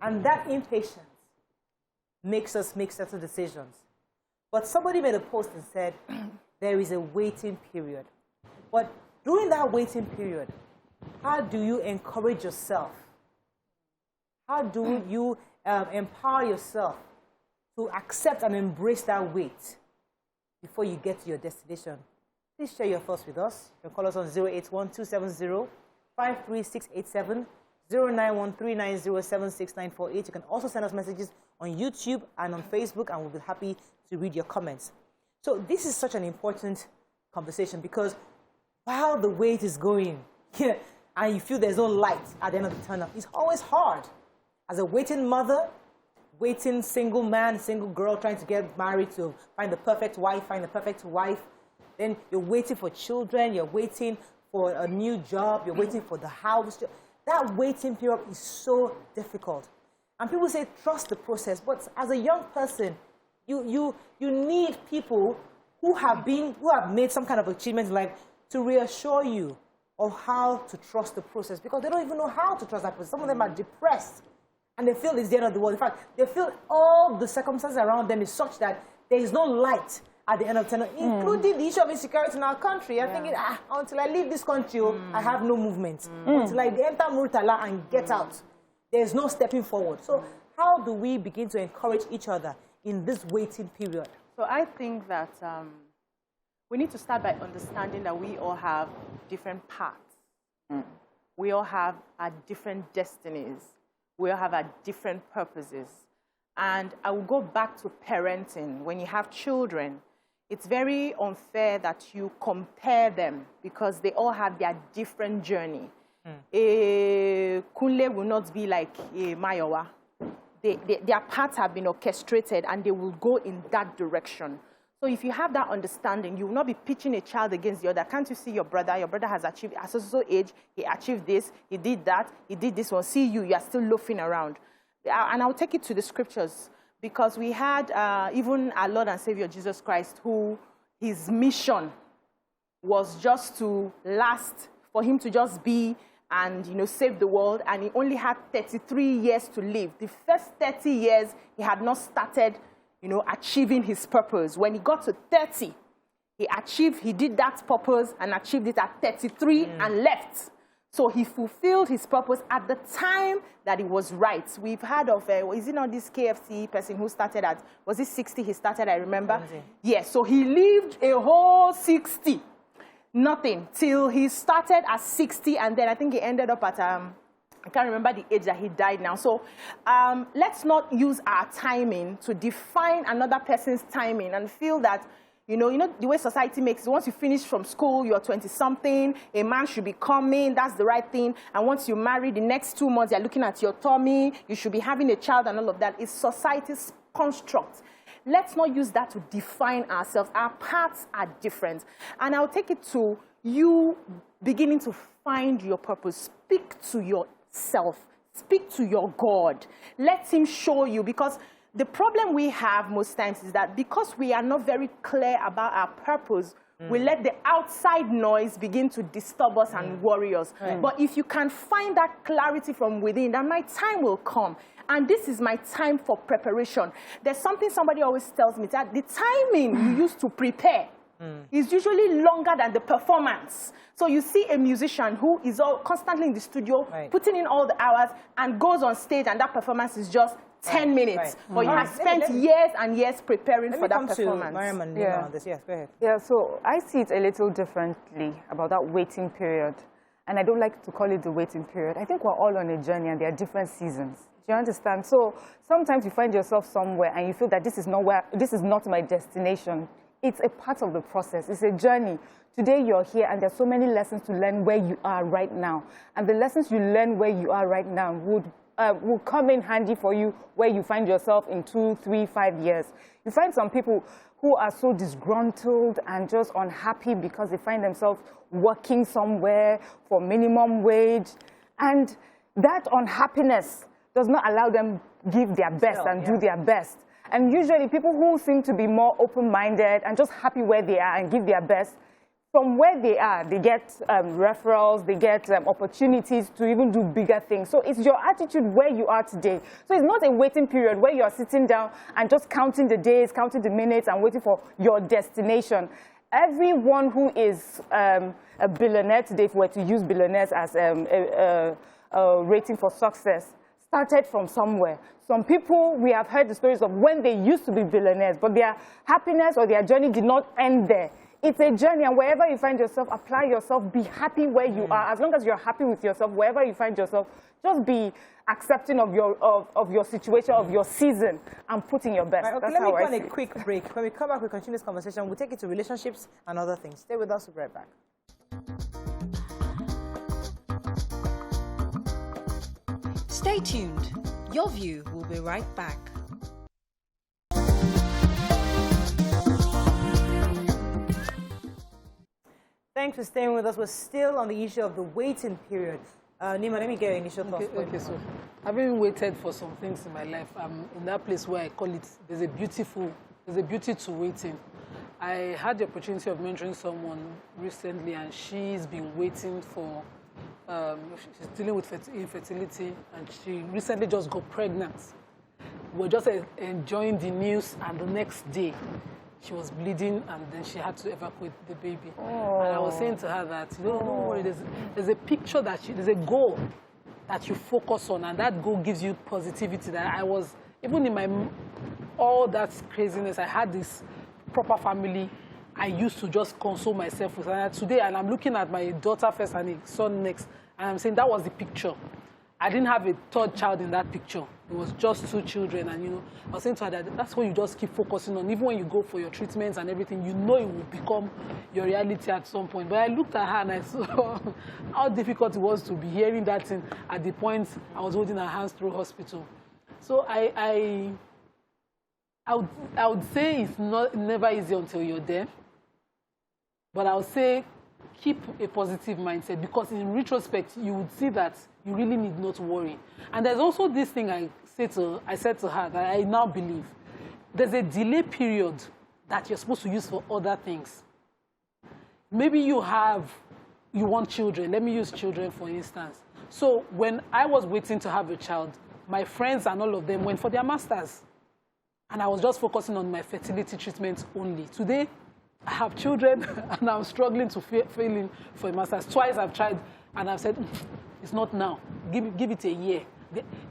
And that impatience makes us make certain decisions. But somebody made a post and said, there is a waiting period. But during that waiting period, how do you encourage yourself? How do you empower yourself to accept and embrace that wait before you get to your destination? Please share your thoughts with us. You can call us on 081-270-53687, 091-390-76948. You can also send us messages on YouTube and on Facebook, and we'll be happy to read your comments. So this is such an important conversation because while the wait is going, and you feel there's no light at the end of the tunnel, it's always hard. As a waiting mother, waiting single man, single girl trying to get married to find the perfect wife, then you're waiting for children, you're waiting for a new job, you're waiting for the house. That waiting period is so difficult. And people say, trust the process. But as a young person, you need people who have made some kind of achievement in life to reassure you of how to trust the process, because they don't even know how to trust that process. Some of them are depressed and they feel it's the end of the world. In fact, they feel all the circumstances around them is such that there is no light at the end of the tunnel, including the issue of insecurity in our country. I'm thinking, until I leave this country, I have no movement. Until I enter marital and get out, there's no stepping forward. So how do we begin to encourage each other in this waiting period? So I think that we need to start by understanding that we all have different paths. We all have our different destinies. We all have our different purposes. And I will go back to parenting. When you have children, it's very unfair that you compare them because they all have their different journey. A Kunle will not be like a Mayowa. Their paths have been orchestrated and they will go in that direction. So if you have that understanding, you will not be pitching a child against the other. Can't you see your brother? Your brother has achieved at so age. He achieved this. He did that. He did this one. See you. You are still loafing around. And I'll take it to the scriptures because we had even our Lord and Savior Jesus Christ, who his mission was just to last, for him to just be and save the world. And he only had 33 years to live. The first 30 years, he had not started achieving his purpose. When he got to 30, he did that purpose and achieved it at 33 and left. So he fulfilled his purpose at the time that it was right. We've heard of, is it not this KFC person who started at, was it 60 he started, I remember? Yes, so he lived a whole 60, nothing, till he started at 60, and then I think he ended up at, I can't remember the age that he died now. So let's not use our timing to define another person's timing and feel that, you know the way society makes it. Once you finish from school, you're 20-something, a man should be coming, that's the right thing. And once you marry, the next 2 months, you're looking at your tummy, you should be having a child and all of that. It's society's construct. Let's not use that to define ourselves. Our paths are different. And I'll take it to you beginning to find your purpose. Speak to yourself. Speak to your God. Let him show you, because the problem we have most times is that because we are not very clear about our purpose, we let the outside noise begin to disturb us and worry us. But if you can find that clarity from within, then my time will come. And this is my time for preparation. There's something somebody always tells me, that the timing you use to prepare is usually longer than the performance. So you see a musician who is constantly in the studio, putting in all the hours, and goes on stage, and that performance is just 10 minutes. But you have spent years and years preparing for that performance. Yes, go ahead. Yeah, so I see it a little differently about that waiting period. And I don't like to call it the waiting period. I think we're all on a journey and there are different seasons. Do you understand? So sometimes you find yourself somewhere and you feel that this is not my destination. It's a part of the process. It's a journey. Today you're here and there's so many lessons to learn where you are right now. And the lessons you learn where you are right now would will come in handy for you where you find yourself in 2, 3, 5 years. You find some people who are so disgruntled and just unhappy because they find themselves working somewhere for minimum wage. And that unhappiness does not allow them give their best and do their best. And usually people who seem to be more open-minded and just happy where they are and give their best, from where they are, they get referrals, they get opportunities to even do bigger things. So it's your attitude where you are today. So it's not a waiting period where you're sitting down and just counting the days, counting the minutes, and waiting for your destination. Everyone who is a billionaire today, if we were to use billionaires as a rating for success, started from somewhere. Some people, we have heard the stories of when they used to be billionaires, but their happiness or their journey did not end there. It's a journey, and wherever you find yourself, apply yourself, be happy where you are. As long as you're happy with yourself, wherever you find yourself, just be accepting of your situation, of your season, and put in your best. Right, okay, let me go on a quick break. When we come back, we'll continue this conversation. We'll take it to relationships and other things. Stay with us, we'll be right back. Stay tuned. Your View will be right back. Thanks for staying with us. We're still on the issue of the waiting period. Nima, let me get your initial thoughts. Okay, so having waited for some things in my life, I'm in that place where I call it, there's a beauty to waiting. I had the opportunity of mentoring someone recently, and she's been waiting for, she's dealing with infertility, and she recently just got pregnant. We're just enjoying the news, and the next day, she was bleeding, and then she had to evacuate the baby. Oh. And I was saying to her that, don't worry, there's a picture there's a goal that you focus on, and that goal gives you positivity. That I was, even in all that craziness, I had this proper family I used to just console myself with. And today, and I'm looking at my daughter first and a son next, and I'm saying that was the picture. I didn't have a third child in that picture. It was just 2 children, and I was saying to her that that's what you just keep focusing on. Even when you go for your treatments and everything, you know it will become your reality at some point. But I looked at her and I saw how difficult it was to be hearing that thing at the point I was holding her hands through hospital. So I would say it's never easy until you're there. But I would say keep a positive mindset, because in retrospect, you would see that you really need not worry. And there's also this thing I said to her that I now believe. There's a delay period that you're supposed to use for other things. Maybe you want children. Let me use children, for instance. So when I was waiting to have a child, my friends and all of them went for their masters. And I was just focusing on my fertility treatment only. Today, I have children, and I'm struggling to fill in for a master's. Twice I've tried, and I've said, it's not now. Give it a year.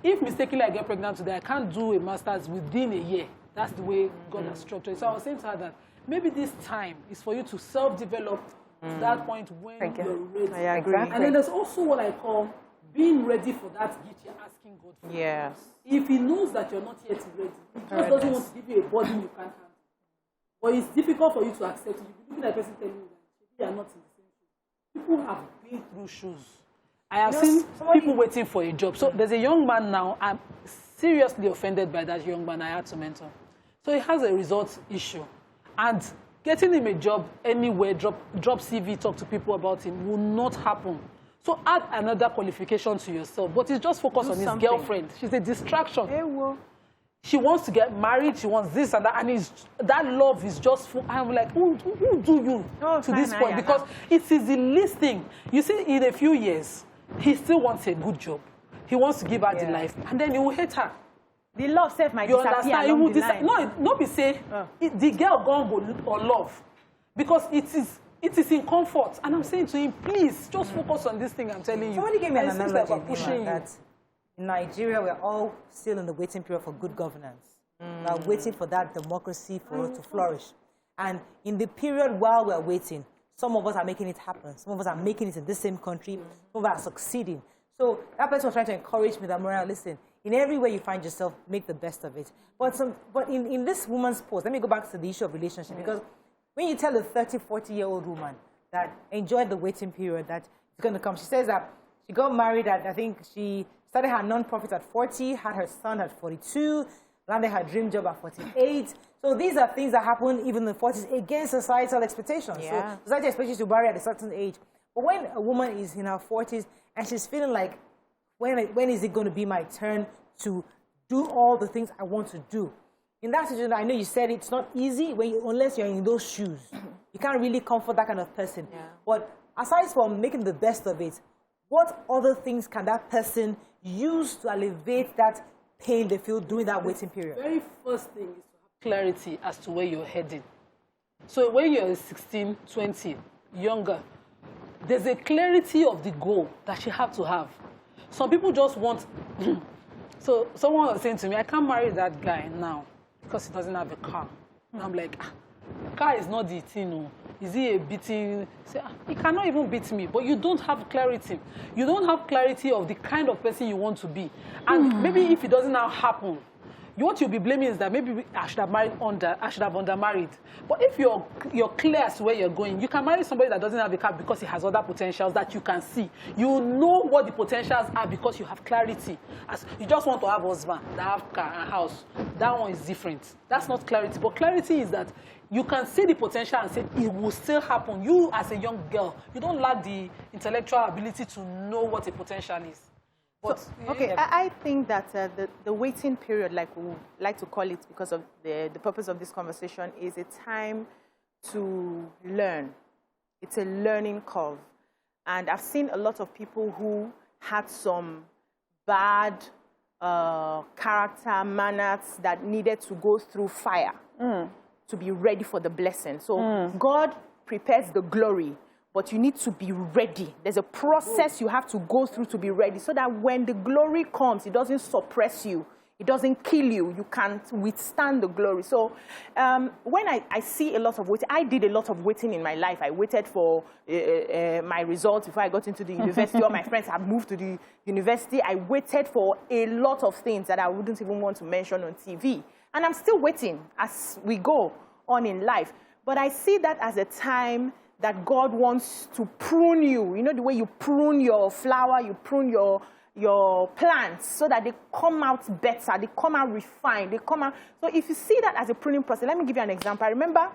If mistakenly I get pregnant today, I can't do a master's within a year. That's the way God has structured it. So I was saying to her that maybe this time is for you to self-develop to that point when you're ready. I agree. And then there's also what I call being ready for that gift you're asking God for. Yes. If He knows that you're not yet ready, He just doesn't want to give you a burden you can't handle. But it's difficult for you to accept it. You'll be looking at a person telling you that you are not in the same shoes. People have been through shoes. I have seen people waiting for a job. So there's a young man now. I'm seriously offended by that young man I had to mentor. So he has a results issue. And getting him a job anywhere, drop CV, talk to people about him, will not happen. So add another qualification to yourself. But he's just focused on his girlfriend. She's a distraction. She wants to get married. She wants this and that. And that love is just full. I'm like, who do you to this point? Because it is the least thing. You see, in a few years, he still wants a good job. He wants to give her the life. And then he will hate her. The love self might disappear along the line. No, not be say, the girl gone on love. Because it is in comfort. And I'm saying to him, please, just focus on this thing I'm telling you. Somebody gave me an analogy that in Nigeria, we're all still in the waiting period for good governance. We're waiting for that democracy to flourish. And in the period while we're waiting, some of us are making it happen. Some of us are making it in this same country. Some of us are succeeding. So that person was trying to encourage me that, Mariah, listen, in every way you find yourself, make the best of it. But in this woman's post, let me go back to the issue of relationship. Because when you tell a 30, 40-year-old woman that enjoyed the waiting period that is going to come, she says that she got married at, I think she started her non-profit at 40, had her son at 42, landed her dream job at 48. So these are things that happen even in the 40s against societal expectations. Yeah. So society expects you to marry at a certain age. But when a woman is in her 40s and she's feeling like, when is it going to be my turn to do all the things I want to do? In that situation, I know you said it's not easy unless you're in those shoes. You can't really comfort that kind of person. Yeah. But aside from making the best of it, what other things can that person use to alleviate that pain they feel during that waiting period? The very first thing is to have clarity as to where you're heading. So when you're 16, 20, younger, there's a clarity of the goal that you have to have. Some people just want... So someone was saying to me, I can't marry that guy now because he doesn't have a car. And I'm like, car is not the thing. No. Is he a beating? Say, he cannot even beat me. But you don't have clarity. You don't have clarity of the kind of person you want to be. And maybe if it doesn't now happen, what you'll be blaming is that maybe I should have undermarried. But if you're clear as to where you're going, you can marry somebody that doesn't have a car because he has other potentials that you can see. You know what the potentials are because you have clarity. As you just want to have a husband that have car and house. That one is different. That's not clarity. But clarity is that you can see the potential and say it will still happen. You as a young girl, you don't lack the intellectual ability to know what a potential is. So, okay, I think that the waiting period, like we like to call it because of the purpose of this conversation, is a time to learn. It's a learning curve. And I've seen a lot of people who had some bad character, manners that needed to go through fire to be ready for the blessing. So God prepares the glory, but you need to be ready. There's a process you have to go through to be ready so that when the glory comes, it doesn't suppress you. It doesn't kill you. You can't withstand the glory. So when I see a lot of waiting, I did a lot of waiting in my life. I waited for my results before I got into the university. All my friends had moved to the university. I waited for a lot of things that I wouldn't even want to mention on TV. And I'm still waiting as we go on in life. But I see that as a time that God wants to prune you. You know the way you prune your flower, you prune your plants so that they come out better, they come out refined, they come out. So if you see that as a pruning process, let me give you an example. I remember I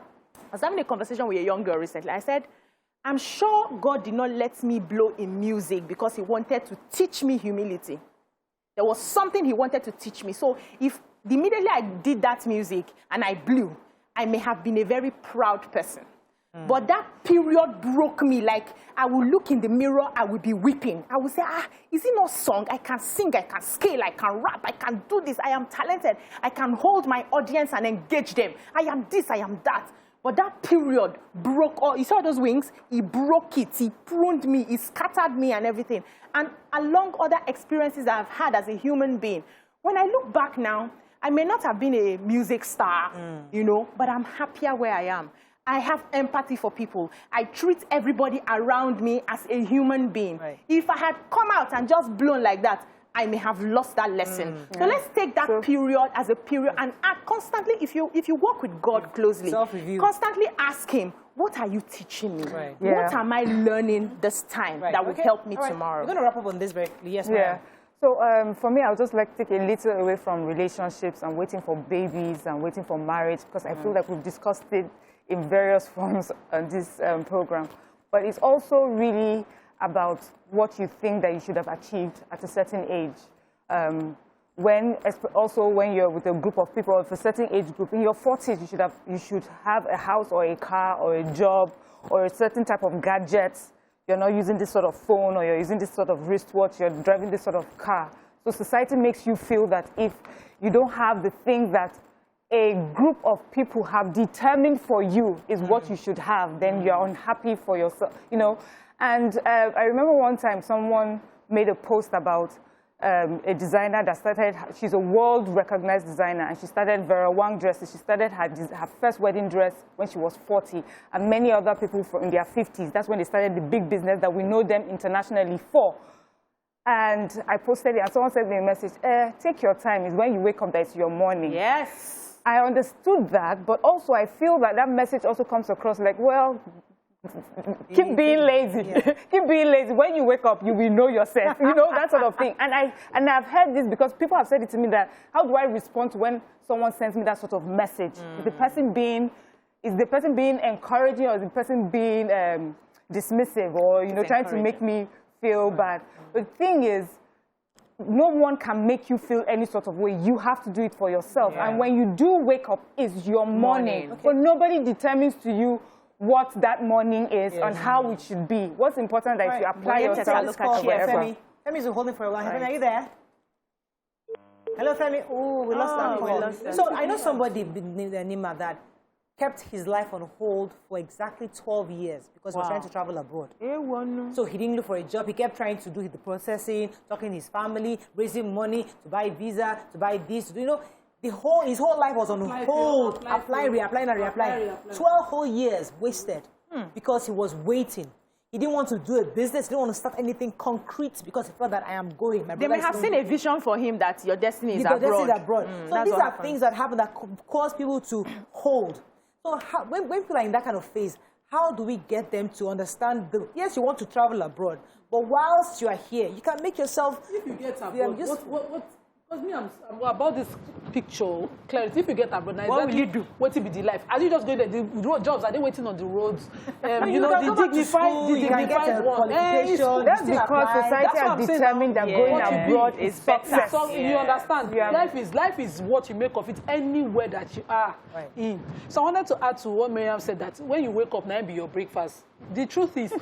was having a conversation with a young girl recently. I said, I'm sure God did not let me blow in music because he wanted to teach me humility. There was something he wanted to teach me. So if immediately I did that music and I blew, I may have been a very proud person. But that period broke me. Like, I will look in the mirror, I will be weeping. I will say, is it not song? I can sing, I can scale, I can rap, I can do this. I am talented. I can hold my audience and engage them. I am this, I am that. But that period broke all. You saw those wings? He broke it. He pruned me. He scattered me and everything. And along other experiences I've had as a human being, when I look back now, I may not have been a music star, you know, but I'm happier where I am. I have empathy for people. I treat everybody around me as a human being. Right. If I had come out and just blown like that, I may have lost that lesson. So let's take that period as a period and constantly, if you work with God closely, constantly ask him, what are you teaching me? Right. What am I learning this time that will help me tomorrow? We're going to wrap up on this very quickly. Yes, ma'am. So for me, I would just like to take a little away from relationships and waiting for babies and waiting for marriage, because I feel like we've discussed it in various forms on this program. But it's also really about what you think that you should have achieved at a certain age. When you're with a group of people of a certain age group, in your 40s, you should have a house or a car or a job or a certain type of gadgets. You're not using this sort of phone, or you're using this sort of wristwatch, you're driving this sort of car. So society makes you feel that if you don't have the thing that a group of people have determined for you is what you should have, then you're unhappy for yourself, you know. And I remember one time someone made a post about a designer that started, she's a world-recognized designer, and she started Vera Wang dresses. She started her first wedding dress when she was 40, and many other people in their 50s. That's when they started the big business that we know them internationally for. And I posted it, and someone sent me a message, take your time. It's when you wake up that it's your morning. Yes. I understood that, but also I feel that that message also comes across like, well, keep being lazy. Keep being lazy. When you wake up, you will know yourself. You know, that sort of thing. And I've heard this because people have said it to me that, how do I respond to when someone sends me that sort of message? Is the person being encouraging, or is the person being dismissive, or, you know, trying to make me feel bad? The thing is, no one can make you feel any sort of way. You have to do it for yourself. And when you do wake up, it's your morning. But nobody determines to you what that morning is and how it should be. What's important that if you apply yourself, look at Femi. Femi's been holding for a while. Femi, are you there? Hello, Femi. Oh, we lost that call. So I know somebody named Nima that kept his life on hold for exactly 12 years because he was trying to travel abroad. So he didn't look for a job. He kept trying to do the processing, talking to his family, raising money to buy visa, to buy this. You know, his whole life was on hold, applying, reapplying, and reapplying. 12 whole years wasted because he was waiting. He didn't want to do a business. He didn't want to start anything concrete because he felt that I am going. They may have seen a vision for him that your destiny is abroad. So these are things that happen that cause people to hold. So when people are in that kind of phase, how do we get them to understand yes, you want to travel abroad, but whilst you are here, you can make yourself... If you get abroad, because me, I'm about this picture, clarity. If you get abroad, now what will you do? What will be the life? Are you just going there? The road jobs, are they waiting on the roads? You know, the dignified one. That's because society has determined that going abroad is success. So you understand? Life is what you make of it anywhere that you are in. So I wanted to add to what Miriam said, that when you wake up, now be your breakfast. The truth is,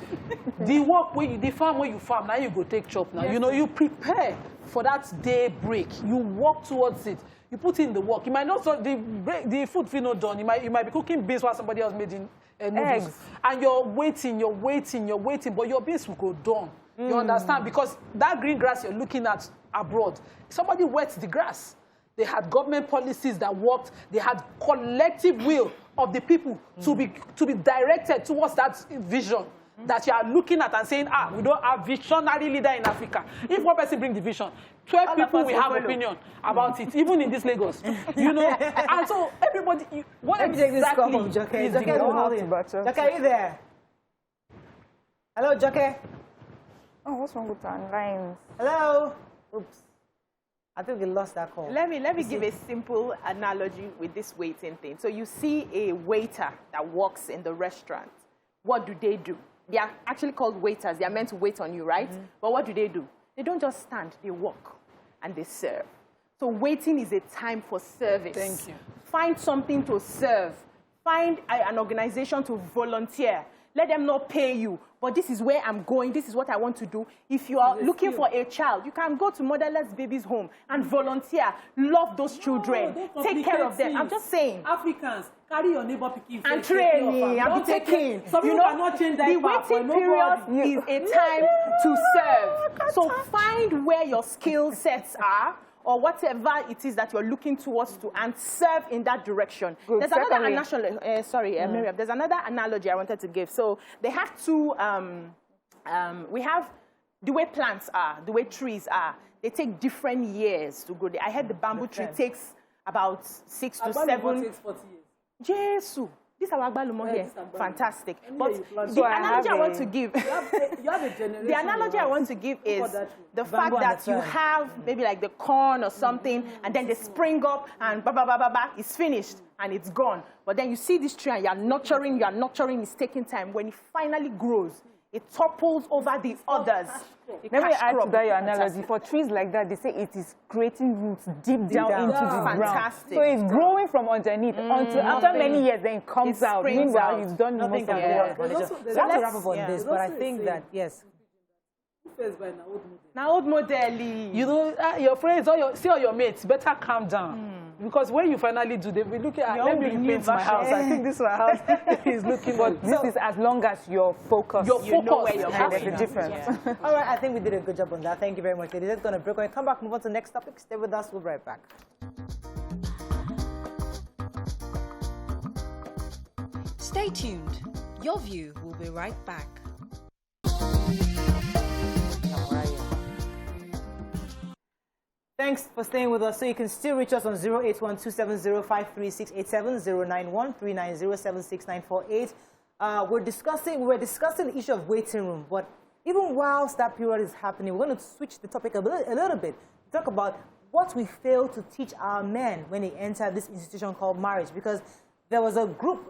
the farm where you farm, now you go take chop now. You know, you prepare for that day break. You walk towards it. You put in the work. You might not, the food feel not done. You might be cooking beans while somebody else made in noodles. Eggs. And you're waiting, but your beans will go done. You understand? Because that green grass you're looking at abroad, somebody wets the grass. They had government policies that worked. They had collective will of the people to be directed towards that vision that you are looking at and saying, we don't have visionary leader in Africa. If one person brings the vision, 12 people will have opinion about it, even in this Lagos. You know? And so everybody, what exactly is the goal? Joke, are you there? Hello, Joke? Oh, what's wrong with our lines? Hello? Oops. I think we lost that call. Let me give a simple analogy with this waiting thing. So you see a waiter that works in the restaurant. What do? They are actually called waiters. They are meant to wait on you, right? But what do? They don't just stand. They walk and they serve. So waiting is a time for service. Thank you. Find something to serve. Find an organization to volunteer. Let them not pay you, but this is where I'm going. This is what I want to do. If you are looking for a child, you can go to Motherless Babies Home and volunteer. Love those children. Take care of them. I'm just saying. Africans, carry your neighbor picking and training and be taking. You know, the waiting period is a time to serve. So find where your skill sets are, or whatever it is that you're looking towards to, and serve in that direction. Good. There's another analogy, Miriam, there's another analogy I wanted to give. So they have two, we have the way plants are, the way trees are. They take different years to grow. I heard the bamboo tree takes about 6 to 7. Takes 40 years. Jesus. This is our Agbalumo here. Fantastic. But the analogy I want to give, the analogy I want to give is the fact that you have maybe like the corn or something, and then they spring up and it's finished and it's gone. But then you see this tree and you're nurturing, it's taking time. When it finally grows, it topples over the others. Let me add to that your analogy. For trees like that, they say it is creating roots deep down into the ground. So it's growing from underneath until after many years, then it comes out. Meanwhile, you've done most of the work. We have to wrap up on this, but I think that, yes. Now, old model. You know, your friends, all your mates, better calm down. Because when you finally do, they'll be looking at, let me repaint my house. I think this my house is looking good. This is as long as you're focused. You know where you're going. There's a difference. Yeah. All right, I think we did a good job on that. Thank you very much, ladies. Let's go on a break. When we come back, move on to the next topic. Stay with us. We'll be right back. Stay tuned. Your View will be right back. Thanks for staying with us. So you can still reach us on 08127053687, 09139076948. we were discussing the issue of waiting room, but even whilst that period is happening, we're going to switch the topic a little bit. Talk about what we fail to teach our men when they enter this institution called marriage, because there was a group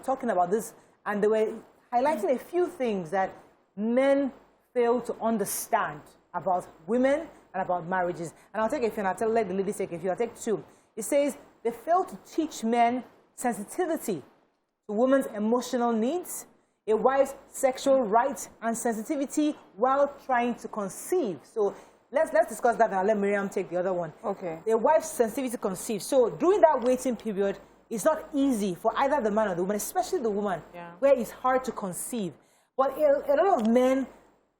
talking about this, and they were highlighting a few things that men fail to understand about women and about marriages. And I'll take a few, and let the ladies take a few. I'll take two. It says they fail to teach men sensitivity to women's emotional needs, a wife's sexual rights and sensitivity while trying to conceive. So let's discuss that, and I'll let Miriam take the other one. Okay. A wife's sensitivity to conceive. So during that waiting period, it's not easy for either the man or the woman, especially the woman, where it's hard to conceive. But a lot of men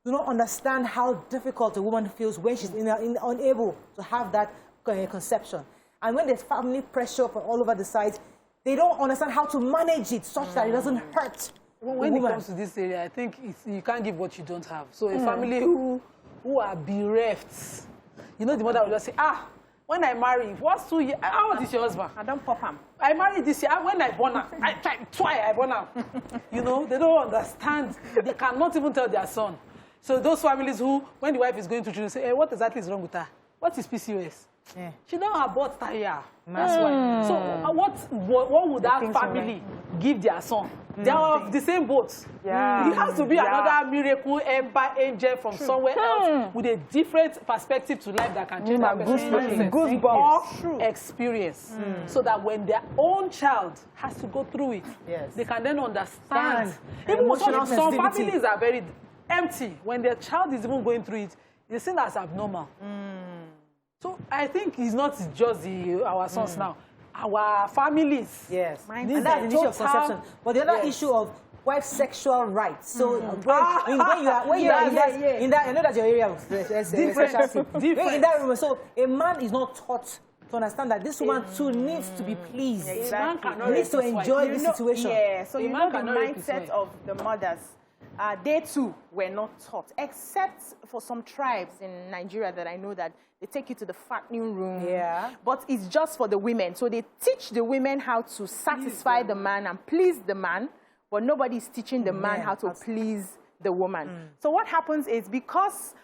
do not understand how difficult a woman feels when she's unable to have that conception. And when there's family pressure from all over the sides, they don't understand how to manage it such that it doesn't hurt. When it comes to this area, I think you can't give what you don't have. So a family who are bereft, you know, the mother will just say, when I marry, what's 2 years? How old is your husband? I don't pop him. I married this year. When I born her, I born her. You know, they don't understand. They cannot even tell their son. So those families who, when the wife is going to children, say, hey, what exactly is wrong with her? What is PCOS? Yeah. She don't abort tire. That's why. So what would that family give their son? They are of the same boat. Yeah. It has to be another miracle angel from somewhere else with a different perspective to life that can change that person's or experience. So that when their own child has to go through it, they can then understand. Even some families are very empty. When their child is even going through it, they see that as abnormal. So I think it's not just our sons now. Our families. Yes. And that's the issue of conception. But the other issue of wife's sexual rights. So when you are in that, I know that's your area of specialty. In that room, so a man is not taught to understand that this woman too needs to be pleased. Exactly. Needs to enjoy the situation. Yeah. So you know the mindset of the mothers. They too were not taught, except for some tribes in Nigeria that I know that they take you to the fattening room. Yeah. But it's just for the women. So they teach the women how to satisfy the man and please the man, but nobody's teaching the man how to please the woman. So what happens is because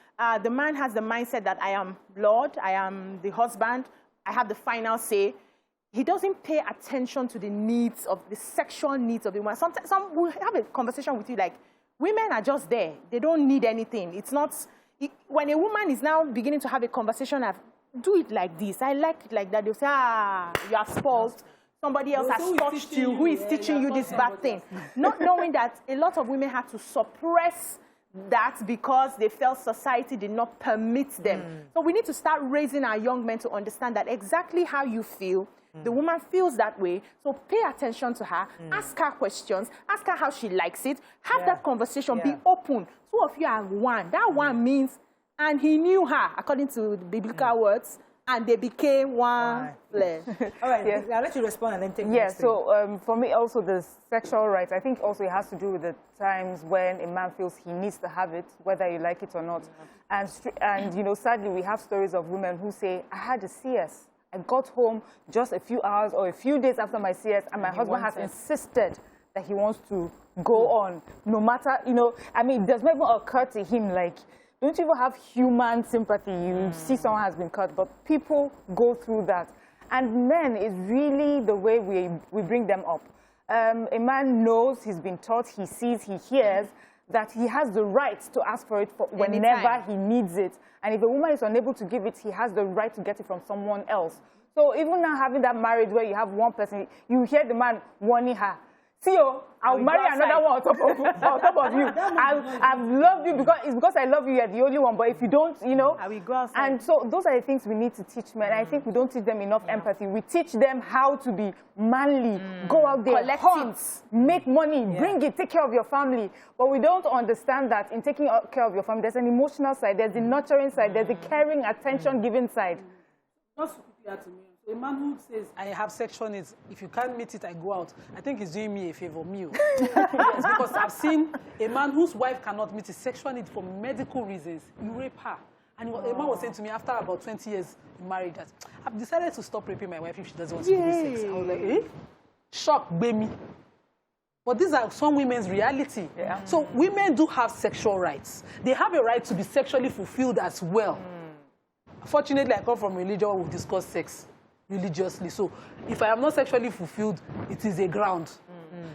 the man has the mindset that I am Lord, I am the husband, I have the final say, he doesn't pay attention to the needs of the sexual needs of the woman. Sometimes some will have a conversation with you like, women are just there. They don't need anything. It's not... When a woman is now beginning to have a conversation of, do it like this, I like it like that, they'll say, you are spoiled. Somebody else has touched you. Who is teaching you this bad thing? Not knowing that a lot of women had to suppress that because they felt society did not permit them. So we need to start raising our young men to understand that exactly how you feel, the woman feels that way, so pay attention to her, ask her questions, ask her how she likes it, have that conversation, be open. Two of you are one. That one means, and he knew her, according to the biblical words, and they became one flesh. All right, I'll let you respond and then take the next thing. So for me also the sexual rights, I think also it has to do with the times when a man feels he needs to have it, whether you like it or not. And you know, sadly, we have stories of women who say, I had a CS. I got home just a few hours or a few days after my CS, and my husband has insisted that he wants to go on, no matter, you know, I mean, it does not even occur to him, like, don't you even have human sympathy? You see someone has been cut, but people go through that. And men is really the way we bring them up. A man knows, he's been taught, he sees, he hears, that he has the right to ask for it whenever he needs it. And if a woman is unable to give it, he has the right to get it from someone else. So even now having that marriage where you have one person, you hear the man warning her, see, I'll marry another one on top of you. I've loved you because I love you, you're the only one. But if you don't, you know. I will go outside. And so those are the things we need to teach men. I think we don't teach them enough empathy. We teach them how to be manly, go out there, hunt, make money, bring it, take care of your family. But we don't understand that in taking care of your family, there's an emotional side, there's the nurturing side, there's the caring, attention giving side. Just to me. A man who says, I have sexual needs, if you can't meet it, I go out, I think he's doing me a favor, Yes, because I've seen a man whose wife cannot meet his sexual needs for medical reasons. You rape her. And a man was saying to me after about 20 years in marriage that I've decided to stop raping my wife if she doesn't want to give me sex. I was like, Shock, baby. But these are some women's reality. Yeah. So women do have sexual rights. They have a right to be sexually fulfilled as well. Fortunately, I come from a religion where we discuss sex religiously. So if I am not sexually fulfilled, it is a ground.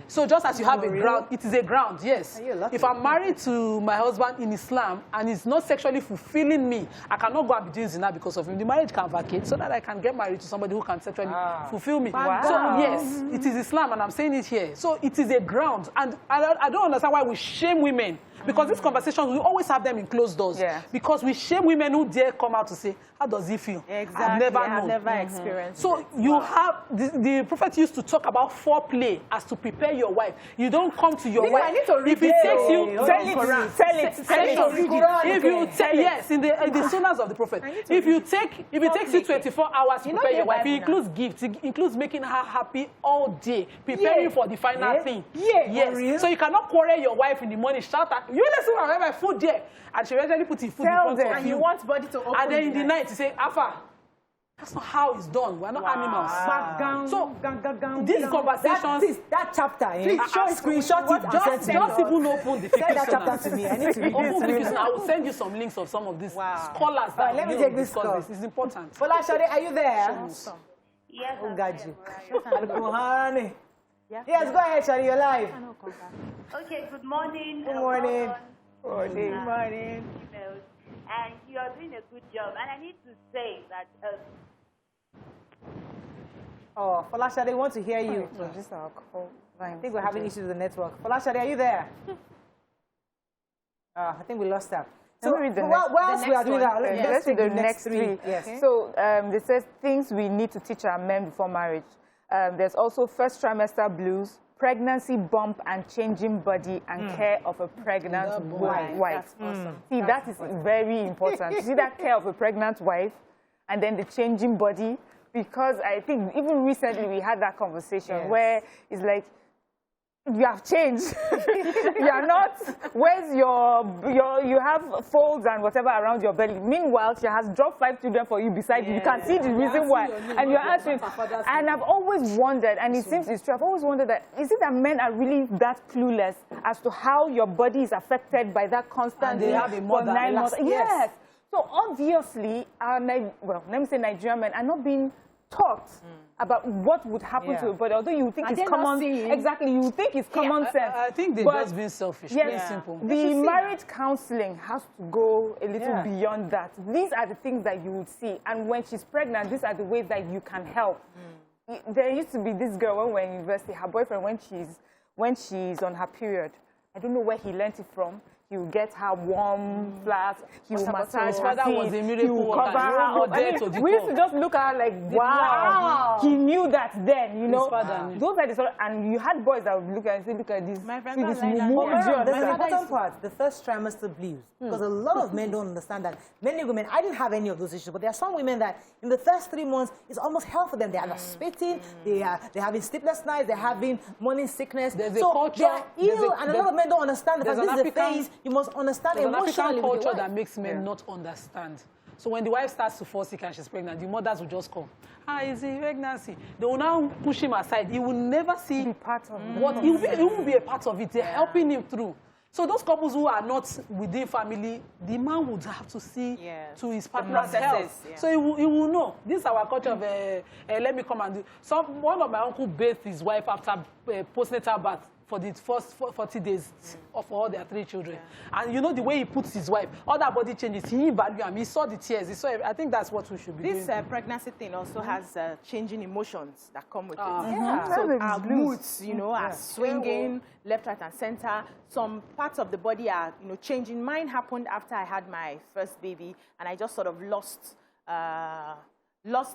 So just as you have a ground, it is a ground, yes. If I'm married to my husband in Islam and he's not sexually fulfilling me, I cannot go and be doing zina because of him. The marriage can vacate so that I can get married to somebody who can sexually fulfill me. Wow. So yes, it is Islam, and I'm saying it here. So it is a ground. And I don't understand why we shame women. Because these conversations, we always have them in closed doors. Yeah. Because we shame women who dare come out to say, how does he feel? Exactly. I've never known. I've never experienced So you have, the prophet used to talk about foreplay as to prepare your wife. You don't come to your wife. I need to read if it takes you, If you take, yes, in the sunnahs of the prophet. If it takes you 24 hours to prepare your wife, it includes gifts, it includes making her happy all day, preparing for the final thing. Yes. So you cannot quarrel your wife in the morning, shout at you listen, I have my food there, and she eventually put the food in front of you. And you want body to open. And then in the night, you say, Alpha, that's not how it's done. We're not animals. So, these conversations... That chapter, screenshot it. Just even open the Send that chapter to me. I need to read this. I will send you some links of some of these scholars that let me take this call. It's important. Fola Shade, are you there? Yes, oh, got you. Yes, go ahead, Shade, you're live. Okay, good morning. Good morning. Good morning. And you are doing a good job. And I need to say that... Oh, Fola Shade, want to hear you. I think we're having issues with the network. Fola Shade, are you there? I think we lost her. So whilst we are doing that, let's take the next three. Yes. So it says things we need to teach our men before marriage. There's also first trimester blues, pregnancy bump and changing body, and care of a pregnant wife. Awesome. See, that is very important. You see that care of a pregnant wife and then the changing body, because I think even recently we had that conversation where it's like, you have changed. You are not, where's you have folds and whatever around your belly. Meanwhile, she has dropped 5 children for you beside you. You can see the reason why. And you're answering. And I've always wondered, and it seems it's true, I've always wondered that, is it that men are really that clueless as to how your body is affected by that constant... And they have a mother. 9 months. Yes. So obviously, let me say Nigerian men are not being taught about what would happen to it, but although you think it's common, exactly, you think it's common sense. I think they're just being selfish. Very simple. The marriage counseling has to go a little beyond that. These are the things that you would see, and when she's pregnant, these are the ways that you can help. There used to be this girl when we were in university. Her boyfriend, when she's on her period, I don't know where he learned it from. He will get her warm flask. He will massage her feet. He will cover her. We used to just look at her like, wow. He knew that then, you know. Those are the sort of, and you had boys that would look at and say, look at this. My friend there's an important part, the first trimester blues. Because a lot of men don't understand that. Many women, I didn't have any of those issues, but there are some women that in the first 3 months, it's almost hell for them. They are spitting, they're having sleepless nights, they're having morning sickness. There's a culture. They are ill, and a lot of men don't understand that this is a phase. You must understand emotionally. There's an African culture that makes men not understand. So when the wife starts to fall sick and she's pregnant, the mothers will just come. It's a pregnancy. They will now push him aside. He will never see part of what he will be a part of it. They're helping him through. So those couples who are not within family, the man would have to see to his partner's health. So he will know. This is our culture of let me come and do. So one of my uncle bathed his wife after postnatal birth for the first 40 days of all their 3 children. And you know the way he puts his wife, all that body changes, he value him. He saw the tears. He saw I think that's what we should be doing. This pregnancy thing also has changing emotions that come with it. So our moods, you know, are swinging left, right, and center. Some parts of the body are, you know, changing. Mine happened after I had my first baby, and I just sort of lost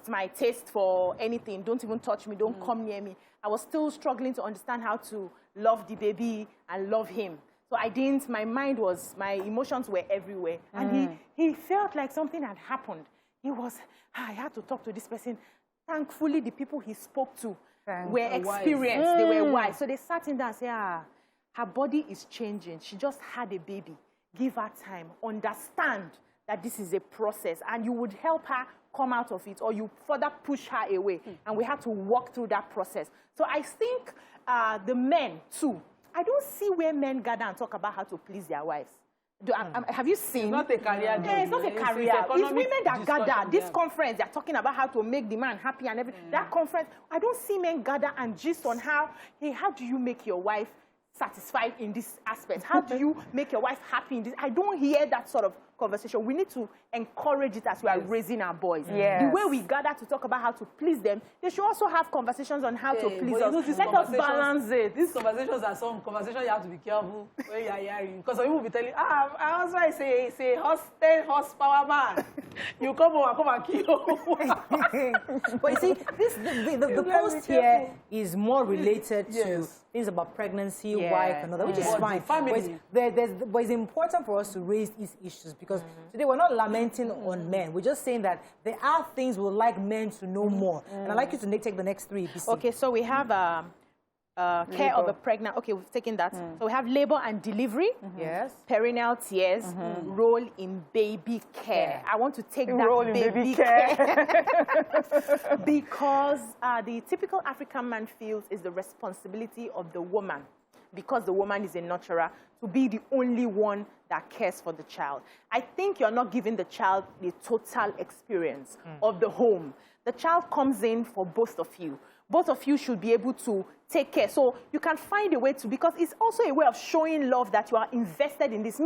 my taste for anything. Don't even touch me. Don't come near me. I was still struggling to understand how to love the baby and love him. So my my emotions were everywhere. And he felt like something had happened. I had to talk to this person. Thankfully, the people he spoke to were experienced. They were wise. So they sat in there and said, her body is changing. She just had a baby. Give her time. Understand that this is a process. And you would help her come out of it, or you further push her away. And we had to walk through that process. So I think the men, too, I don't see where men gather and talk about how to please their wives. Have you seen? It's not a career. Yeah, it's not a career. It's women that gather. This conference, they're talking about how to make the man happy and everything. That conference, I don't see men gather and gist on how do you make your wife satisfied in this aspect? How do you make your wife happy in this? I don't hear that sort of conversation. We need to encourage it as we are raising our boys. The way we gather to talk about how to please them, they should also have conversations on how to please us. Let us balance it. These conversations are some conversations you have to be careful when you are hearing. Because some people will be telling, I was right, say 10 horsepower man. You come and kill. But you see, the post here is more related to things about pregnancy, wife, and all that, which is fine. Family. But it's important for us to raise these issues because today we're not lamenting on men. We're just saying that there are things we'd like men to know more. And I'd like you to take the next three. Okay, so we have care of the pregnant. Okay, we've taken that. So we have labor and delivery. Yes. Perineal tears. Role in baby care. I want to take that role in baby care. Because the typical African man feels is the responsibility of the woman, because the woman is a nurturer, to be the only one that cares for the child. I think you're not giving the child the total experience of the home. The child comes in for both of you. Both of you should be able to take care. So you can find a way to, because it's also a way of showing love that you are invested in this.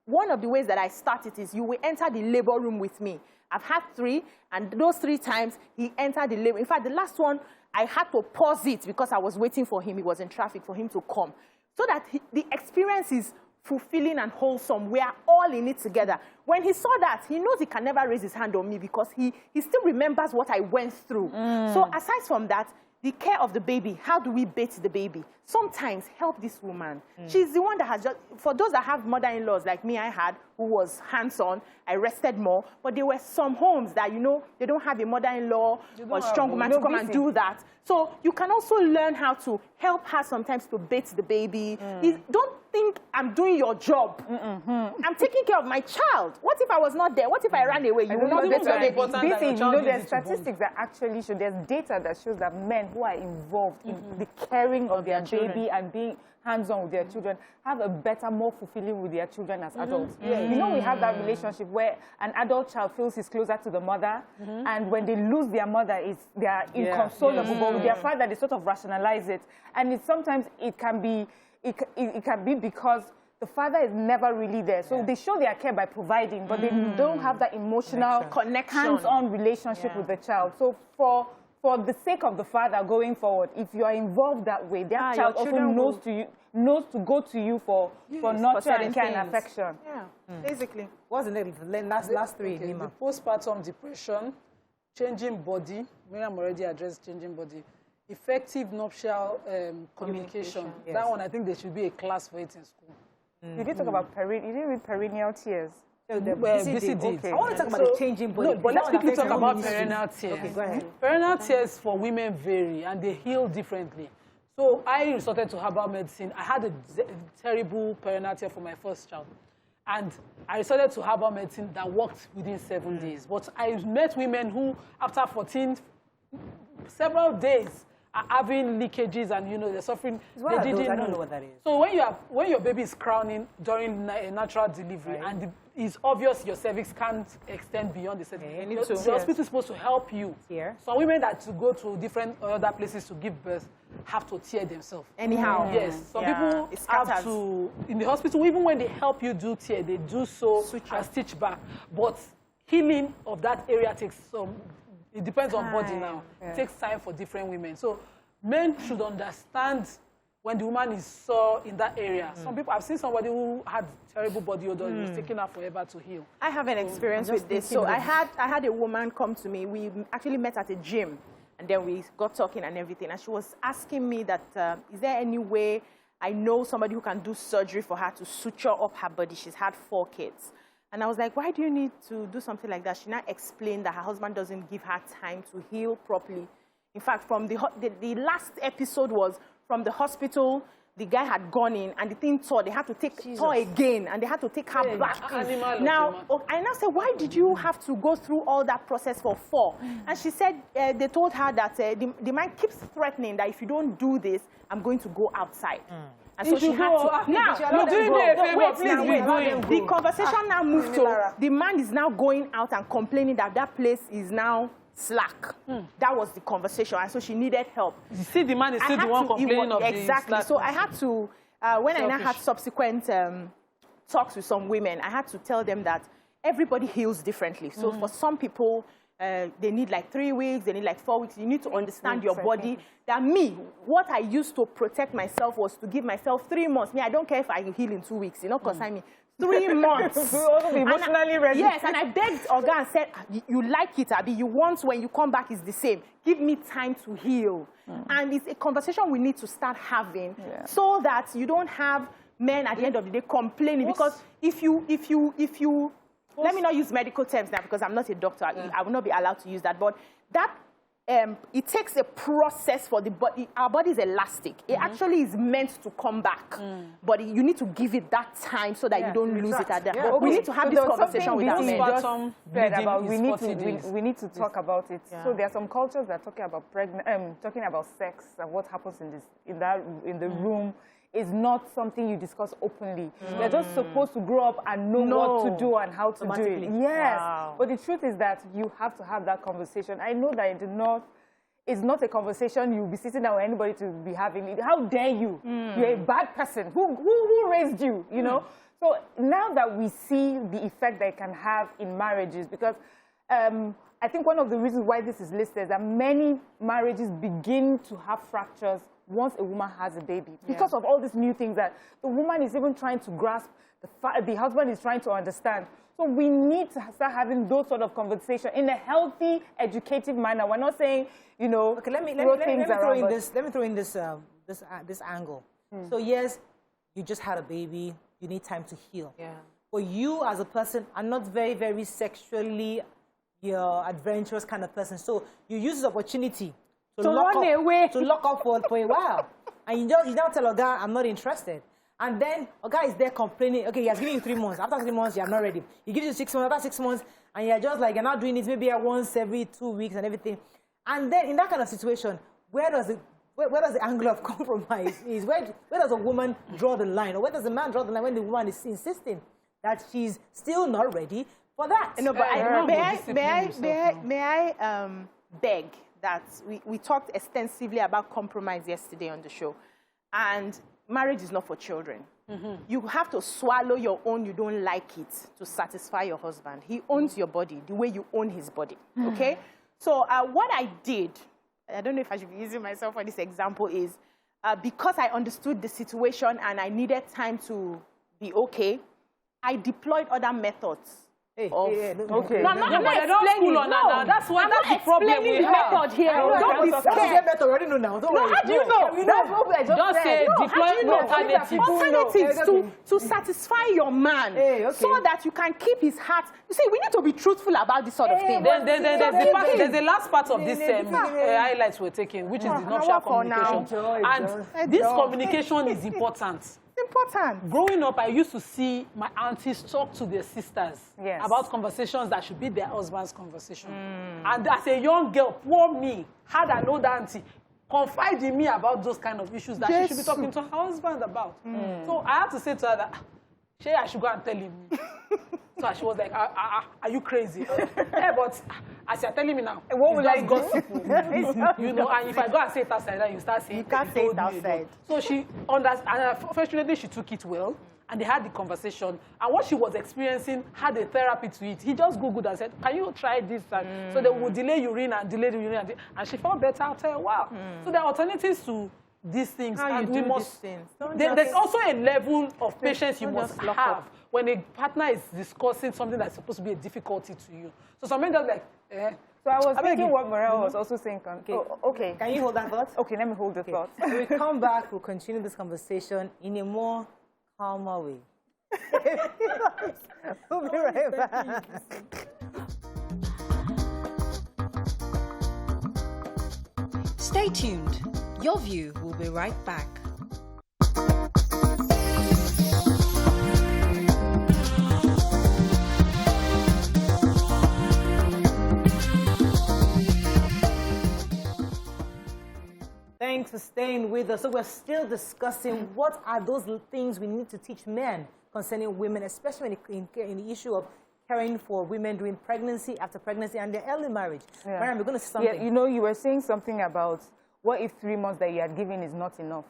One of the ways that I start it is you will enter the labor room with me. I've had 3, and those 3 times he entered the labor. In fact, the last one, I had to pause it because I was waiting for him. He was in traffic for him to come. So that the experience is fulfilling and wholesome. We are all in it together. When he saw that, he knows he can never raise his hand on me because he still remembers what I went through. So aside from that, the care of the baby, how do we bathe the baby? Sometimes help this woman. She's the one that has just, for those that have mother-in-laws like me I had, who was hands-on, I rested more. But there were some homes that, they don't have a mother-in-law or a strong woman to come and do that. So you can also learn how to help her sometimes to bathe the baby. Don't think I'm doing your job. I'm taking care of my child. What if I was not there? What if I ran away? You will not bathe your baby. There's statistics that actually show, there's data that shows that men who are involved in the caring of their baby and being hands-on with their children have a better, more fulfilling with their children as adults. We have that relationship where an adult child feels he's closer to the mother, and when they lose their mother, they are inconsolable. But with their father, they sort of rationalize it, and sometimes it can be because the father is never really there. So they show their care by providing, but they don't have that emotional connection, hands-on relationship with the child. So for the sake of the father going forward, if you are involved that way, that child also knows to go to you for nurture and care and affection. Basically. What's the last 3, Nima? The postpartum depression, changing body. Miriam already addressed changing body. Effective nuptial communication. That one, I think there should be a class for it in school. You did talk about you didn't read perineal tears. Okay. I want to talk about the changing body. No, but let's quickly talk about perineal tears. Okay, go ahead. Perineal tears for women vary, and they heal differently. So I resorted to herbal medicine. I had a terrible perineal tear for my first child. And I resorted to herbal medicine that worked within 7 days. But I met women who, after several days, are having leakages and, they're suffering. I don't know what that is. So when your baby is crowning during a natural delivery, and it's obvious your cervix can't extend beyond the cervix, the hospital is supposed to help you. Some women that to go to different other places to give birth have to tear themselves. Anyhow. Yes. Some people have to, in the hospital, even when they help you do tear, they do so and stitch back. But healing of that area takes some... It depends on body now. It takes time for different women. So men should understand when the woman is sore in that area. Some people, I've seen somebody who had terrible body odor. It was taking her forever to heal. I have an experience with this. So I had a woman come to me. We actually met at a gym, and then we got talking and everything. And she was asking me that, is there any way I know somebody who can do surgery for her to suture up her body? She's had 4 kids. And I was like, why do you need to do something like that? She now explained that her husband doesn't give her time to heal properly. In fact, from the last episode was from the hospital the guy had gone in and the thing tore. They had to take tore again, and they had to take her back. Now, I now said, why did you have to go through all that process for 4? And she said they told her that the man keeps threatening that if you don't do this, I'm going to go outside. And so she had to. Now, the conversation now moved to the man is now going out and complaining that that place is now slack. That was the conversation, and so she needed help. You see, the man is still the one complaining of exactly. The so I had to, when I now had subsequent talks with some women, I had to tell them that everybody heals differently. So for some people, they need like 3 weeks, they need like 4 weeks. You need to understand your body. That what I used to protect myself was to give myself 3 months. I don't care if I heal in 2 weeks. You know, concern me. 3 months. We also be emotionally ready. Yes, and I begged Oga and said, you like it, Abi. You want when you come back is the same. Give me time to heal. And it's a conversation we need to start having so that you don't have men at the end of the day complaining. Because if you let me not use medical terms now because I'm not a doctor. I will not be allowed to use that. But that it takes a process for the body. Our body is elastic. It actually is meant to come back. But you need to give it that time so that you don't lose it at that. But we need to have this conversation with our men. We need to talk about it. So there are some cultures that are talking about talking about sex and what happens in the room is not something you discuss openly. You're just supposed to grow up and know what to do and how to do it. Yes. Wow. But the truth is that you have to have that conversation. I know that it's not a conversation you'll be sitting down with anybody to be having. How dare you? You're a bad person. Who raised you? You know? So now that we see the effect that it can have in marriages, because I think one of the reasons why this is listed is that many marriages begin to have fractures once a woman has a baby, because of all these new things that the woman is even trying to grasp, the husband is trying to understand. So we need to start having those sort of conversations in a healthy, educative manner. We're not saying, you know, okay, let me throw in this angle. So yes, you just had a baby, you need time to heal. But you as a person are not very, very sexually adventurous kind of person. So you use this opportunity to lock up for a while. And you don't tell a guy, I'm not interested. And then a guy is there complaining, okay, he has given you 3 months. After 3 months, you're not ready. He gives you 6 months. After 6 months, and you're just like, you're not doing it maybe once every 2 weeks and everything. And then in that kind of situation, where does the angle of compromise is? Where does a woman draw the line? Or where does the man draw the line when the woman is insisting that she's still not ready for that? No, but may I beg that we talked extensively about compromise yesterday on the show. And marriage is not for children. You have to swallow your own, you don't like it, to satisfy your husband. He owns your body the way you own his body, okay? So what I did, I don't know if I should be using myself for this example, is because I understood the situation and I needed time to be okay, I deployed other methods. Okay. No, I'm not explaining. That's the problem we have. Method here. Don't be scared. Method already know now. Don't worry. How do you know? That's what I just say deploy alternatives to satisfy your man, so that you can keep his heart. You see, we need to be truthful about this sort of thing. There's the last part of this highlights we're taking, which is the nuptial communication. And this communication is important. Important. Growing up, I used to see my aunties talk to their sisters about conversations that should be their husband's conversation. And as a young girl, poor me, had an old auntie confide in me about those kind of issues that she should be talking to her husband about. So I had to say to her that, I should go and tell him. So she was like, are you crazy? But as you're telling me now, what will I gossip? You know, and if I go and say it outside, then you start saying, you can't say it outside. So she understood, and fortunately she took it well, and they had the conversation. And what she was experiencing had a therapy to it. He just Googled and said, can you try this? So they would delay urine and delay the urine, and she felt better after a while. So there are alternatives to these things. And we must. There's also a level of patience you must have when a partner is discussing something that's supposed to be a difficulty to you. So some men just like, So I was thinking what Morel was also saying. Okay. Can you hold that thought? Okay, let me hold the thought. When we come back, we'll continue this conversation in a more calmer way. We'll be right back. Stay tuned. Your View will be right back. Thanks for staying with us. So we're still discussing what are those things we need to teach men concerning women, especially in the issue of caring for women during pregnancy, after pregnancy, and their early marriage. Yeah. Mariam, we're going to say something. Yeah, you know, you were saying something about what if 3 months that you are given is not enough?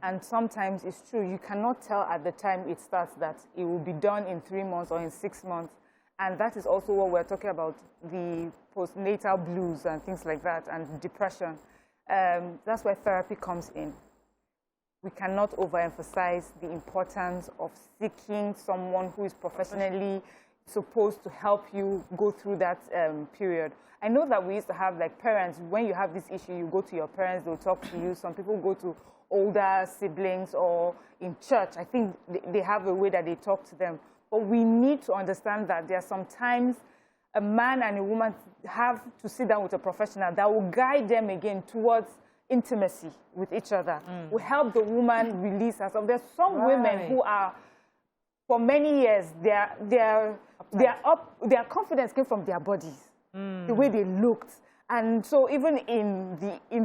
And sometimes it's true. You cannot tell at the time it starts that it will be done in 3 months or in 6 months. And that is also what we're talking about, the postnatal blues and things like that, and depression. That's where therapy comes in. We cannot overemphasize the importance of seeking someone who is professionally supposed to help you go through that period. I know that we used to have, like, parents, when you have this issue, you go to your parents, they'll talk to you. Some people go to older siblings, or in church, I think they have a way that they talk to them. But we need to understand that there are sometimes a man and a woman have to sit down with a professional that will guide them again towards intimacy with each other, will help the woman release herself. There's some women who are, for many years, their confidence came from their bodies, the way they looked. And so even in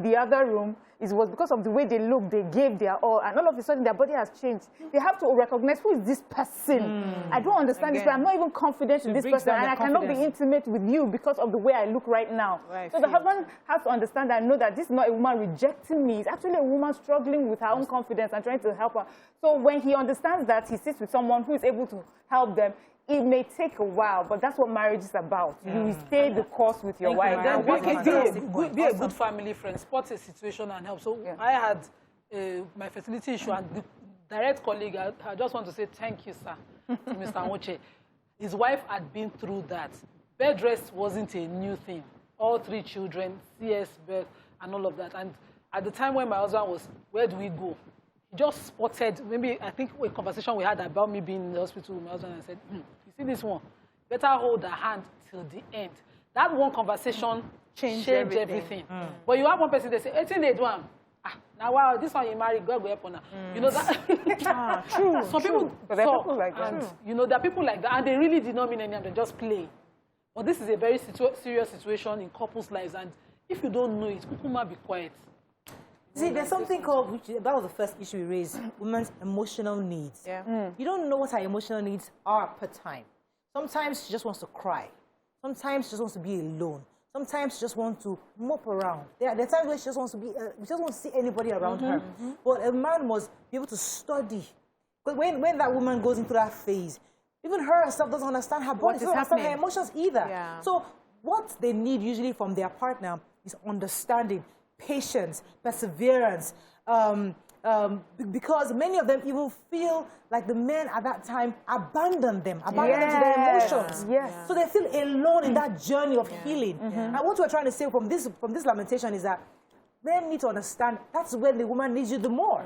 the other room, it was because of the way they looked, they gave their all, and all of a sudden their body has changed. They have to recognize, who is this person? I don't understand this, but I'm not even confident in this person, and I cannot be intimate with you because of the way I look right now. So the husband has to understand and know that this is not a woman rejecting me. It's actually a woman struggling with her own confidence and trying to help her. So when he understands that, he sits with someone who is able to help them. It may take a while, but that's what marriage is about. You will stay the course with your wife. Be a good family friend, spot a situation and help. So I had my fertility issue, and the direct colleague, I just want to say thank you, sir, to Mr. Nwoche. His wife had been through that. Bed rest wasn't a new thing. All 3 children, CS, birth, and all of that. And at the time when my husband was, where do we go? He just spotted, maybe, I think a conversation we had about me being in the hospital with my husband, and I said, you see this one? Better hold her hand till the end. That one conversation changed everything. But you have one person, they say, 18 they do. Now, wow, this one you marry, God go help on her. You know that? True. Some people talk, people like that. And, you know, there are people like that, and they really did not mean anything, they just play. But this is a very serious situation in couples' lives, and if you don't know it, kukuma, be quiet. See, there's something called, that was the first issue we raised, women's emotional needs. You don't know what her emotional needs are per time. Sometimes she just wants to cry. Sometimes she just wants to be alone. Sometimes she just wants to mop around. There are times where she just wants to be, she just wants to see anybody around her. But a man must be able to study. Because when that woman goes into that phase, even her herself doesn't understand her body, doesn't understand her emotions either. So what they need usually from their partner is understanding, patience, perseverance, because many of them even feel like the men at that time abandoned them to their emotions. So they feel alone in that journey of healing. And what we're trying to say from this lamentation is that men need to understand that's when the woman needs you the more.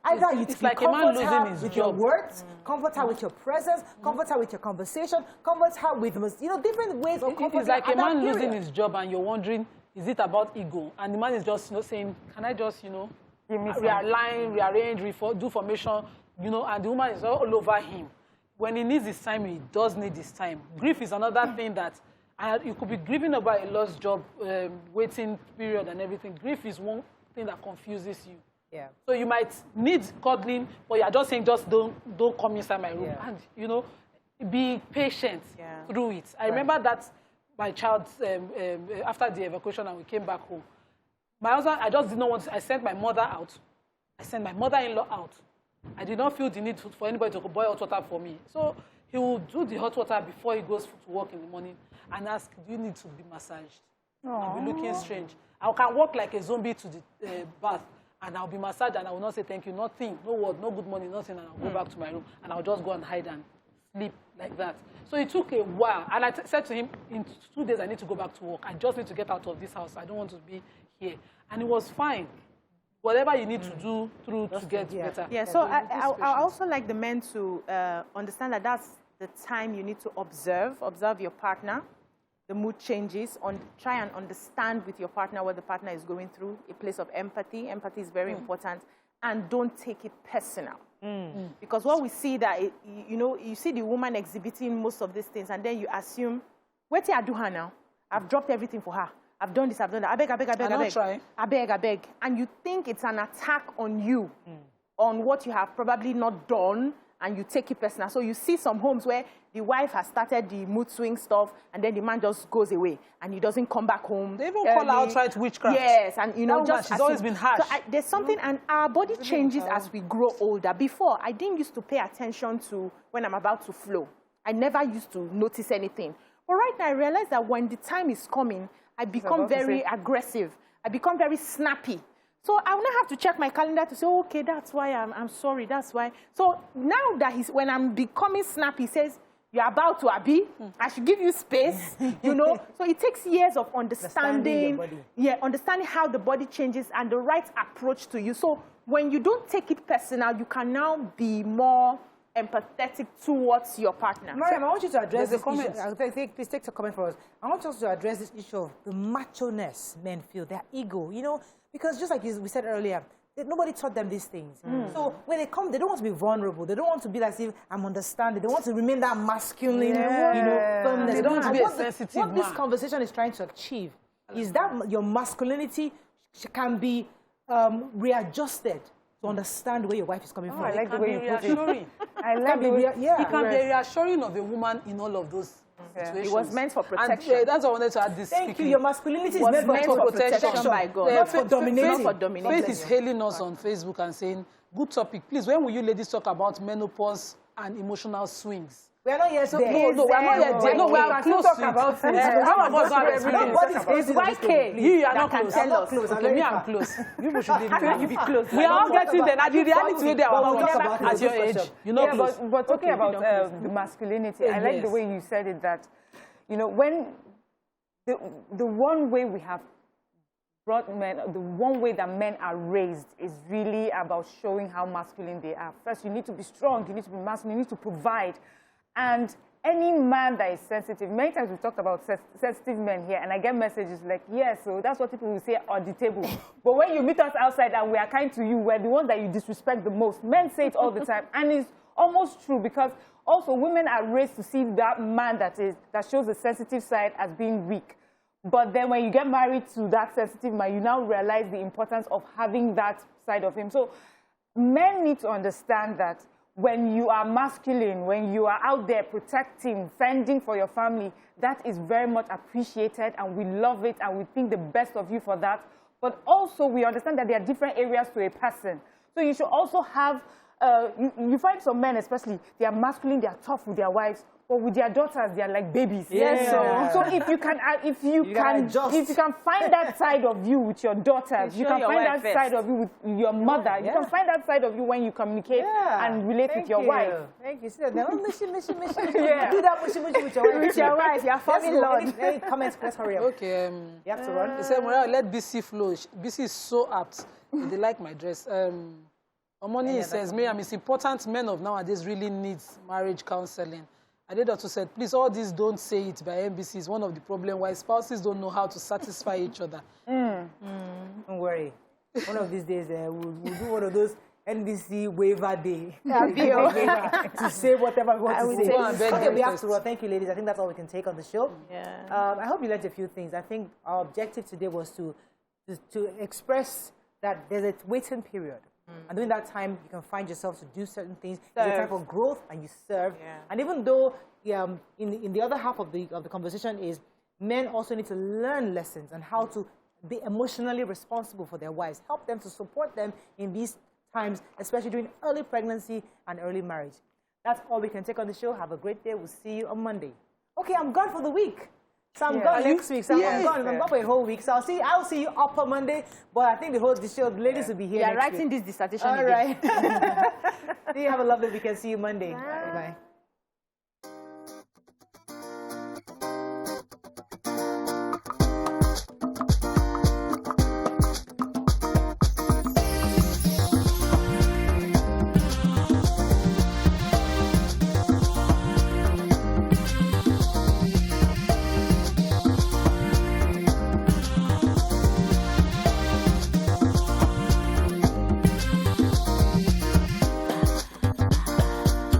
Either you like comfort her with your words, comfort her with your presence, comfort her with your conversation, comfort her with, you know, different ways of comforting. It's like a man losing his job and you're wondering, is it about ego? And the man is just, you know, saying, can I just, you know, realign, rearrange, do formation, you know, and the woman is all over him. When he needs his time, he does need his time. Grief is another thing that, you could be grieving about a lost job, waiting period and everything. Grief is one thing that confuses you. So you might need cuddling, but you're just saying, just don't come inside my room. And, you know, be patient through it. I remember that my child, after the evacuation and we came back home, my husband, I just did not want to, I sent my mother out. I sent my mother-in-law out. I did not feel the need for anybody to boil hot water for me. So he will do the hot water before he goes to work in the morning and ask, do you need to be massaged? I'll be looking strange. I can walk like a zombie to the bath and I'll be massaged and I will not say thank you, nothing, no word, no good morning, nothing, and I'll go back to my room and I'll just go and hide and sleep like that. So it took a while. And I said to him, in 2 days, I need to go back to work. I just need to get out of this house. I don't want to be here. And it was fine. Whatever you need to do to get better. So I also like the men to understand that that's the time you need to observe your partner, the mood changes, try and understand with your partner what the partner is going through, a place of empathy. Empathy is very important. And don't take it personal. Because what we see that, you know, you see the woman exhibiting most of these things and then you assume, wait till I do her now. I've dropped everything for her. I've done this, I've done that. I beg. I beg. And you think it's an attack on you, on what you have probably not done, and you take it personal. So you see some homes where the wife has started the mood swing stuff, and then the man just goes away, and he doesn't come back home. They even call outright witchcraft. Yes, and you know, she's always been harsh. So there's something, and our body changes as we grow older. Before, I didn't used to pay attention to when I'm about to flow. I never used to notice anything. But right now, I realize that when the time is coming, I become very aggressive. I become very snappy. So I will not have to check my calendar to say, oh, okay, that's why I'm sorry, that's why. So now that when I'm becoming snappy, he says, you're about to, Abi, I should give you space, you know. So it takes years of understanding how the body changes and the right approach to you. So when you don't take it personal, you can now be more empathetic towards your partner. Mariam, I want you to address this issue. Please take a comment for us. I want us to address this issue of the macho-ness men feel, their ego, you know, because just like we said earlier, nobody taught them these things. So when they come, they don't want to be vulnerable. They don't want to be like, I'm understanding. They want to remain that masculine, you know, firmness. They don't want to be a sensitive man. What this conversation is trying to achieve is that your masculinity can be readjusted to understand where your wife is coming from. I like the way you put it. I like the way, It can be reassuring of a woman in all of those situations. It was meant for protection. And, that's what I wanted to add this. Thank you. Your masculinity is meant for protection by God. Not for dominating. Faith is hailing us on Facebook and saying, good topic. Please, when will you ladies talk about menopause and emotional swings? We are not yet there. No, we are not yet there. No, we are close to about it. How of us are everything? It's YK. You are not close. Tell us. Okay, me, I'm close. You should be How you be close? We are all getting there. Now, the reality where they are at your age. You know, but talking about the masculinity, I like the way you said it, that, you know, when the one way we have brought men, the one way that men are raised is really about showing how masculine they are. First, you need to be strong, you need to be masculine, you need to provide. And any man that is sensitive, many times we've talked about sensitive men here, and I get messages like, yes, so that's what people will say on the table. But when you meet us outside and we are kind to you, we're the ones that you disrespect the most. Men say it all the time, and it's almost true, because also women are raised to see that man that shows the sensitive side as being weak. But then when you get married to that sensitive man, you now realize the importance of having that side of him. So men need to understand that when you are masculine, when you are out there protecting, fending for your family, that is very much appreciated, and we love it, and we think the best of you for that. But also, we understand that there are different areas to a person. So you should also have, you find some men especially, they are masculine, they are tough with their wives, but with their daughters, they are like babies. Yes. So if you can find that side of you with your daughters, you can find that side of you with your mother, you can find that side of you when you communicate and relate with your wife. Thank you. See that? Mission. Do that mission with your wife. With your wife, you're falling Lord. Any comments? Let's hurry up. Okay. You have to run. He said, Morale, let BC flow. BC is so apt. They like my dress. Omoni says, Miriam, it's important men of nowadays really needs marriage counseling. Adedato said, please, all this don't say it by NBC is one of the problems why spouses don't know how to satisfy each other. Don't worry. One of these days, we'll do one of those NBC waiver day. To say whatever we want to say. Okay, we have to run. Thank you, ladies. I think that's all we can take on the show. Yeah. I hope you learned a few things. I think our objective today was to express that there's a waiting period. And during that time, you can find yourself to do certain things. It's a time for growth, and you serve. Yeah. And even though in the other half of the conversation is men also need to learn lessons on how to be emotionally responsible for their wives. Help them to support them in these times, especially during early pregnancy and early marriage. That's all we can take on the show. Have a great day. We'll see you on Monday. Okay, I'm gone for the week. So I'm gone next week. So I'm gone. I'm gone for a whole week. So I'll see you up on Monday. But I think the show, the ladies will be here. Yeah, writing this dissertation. All right. See you. Have a lovely weekend. See you Monday. Bye.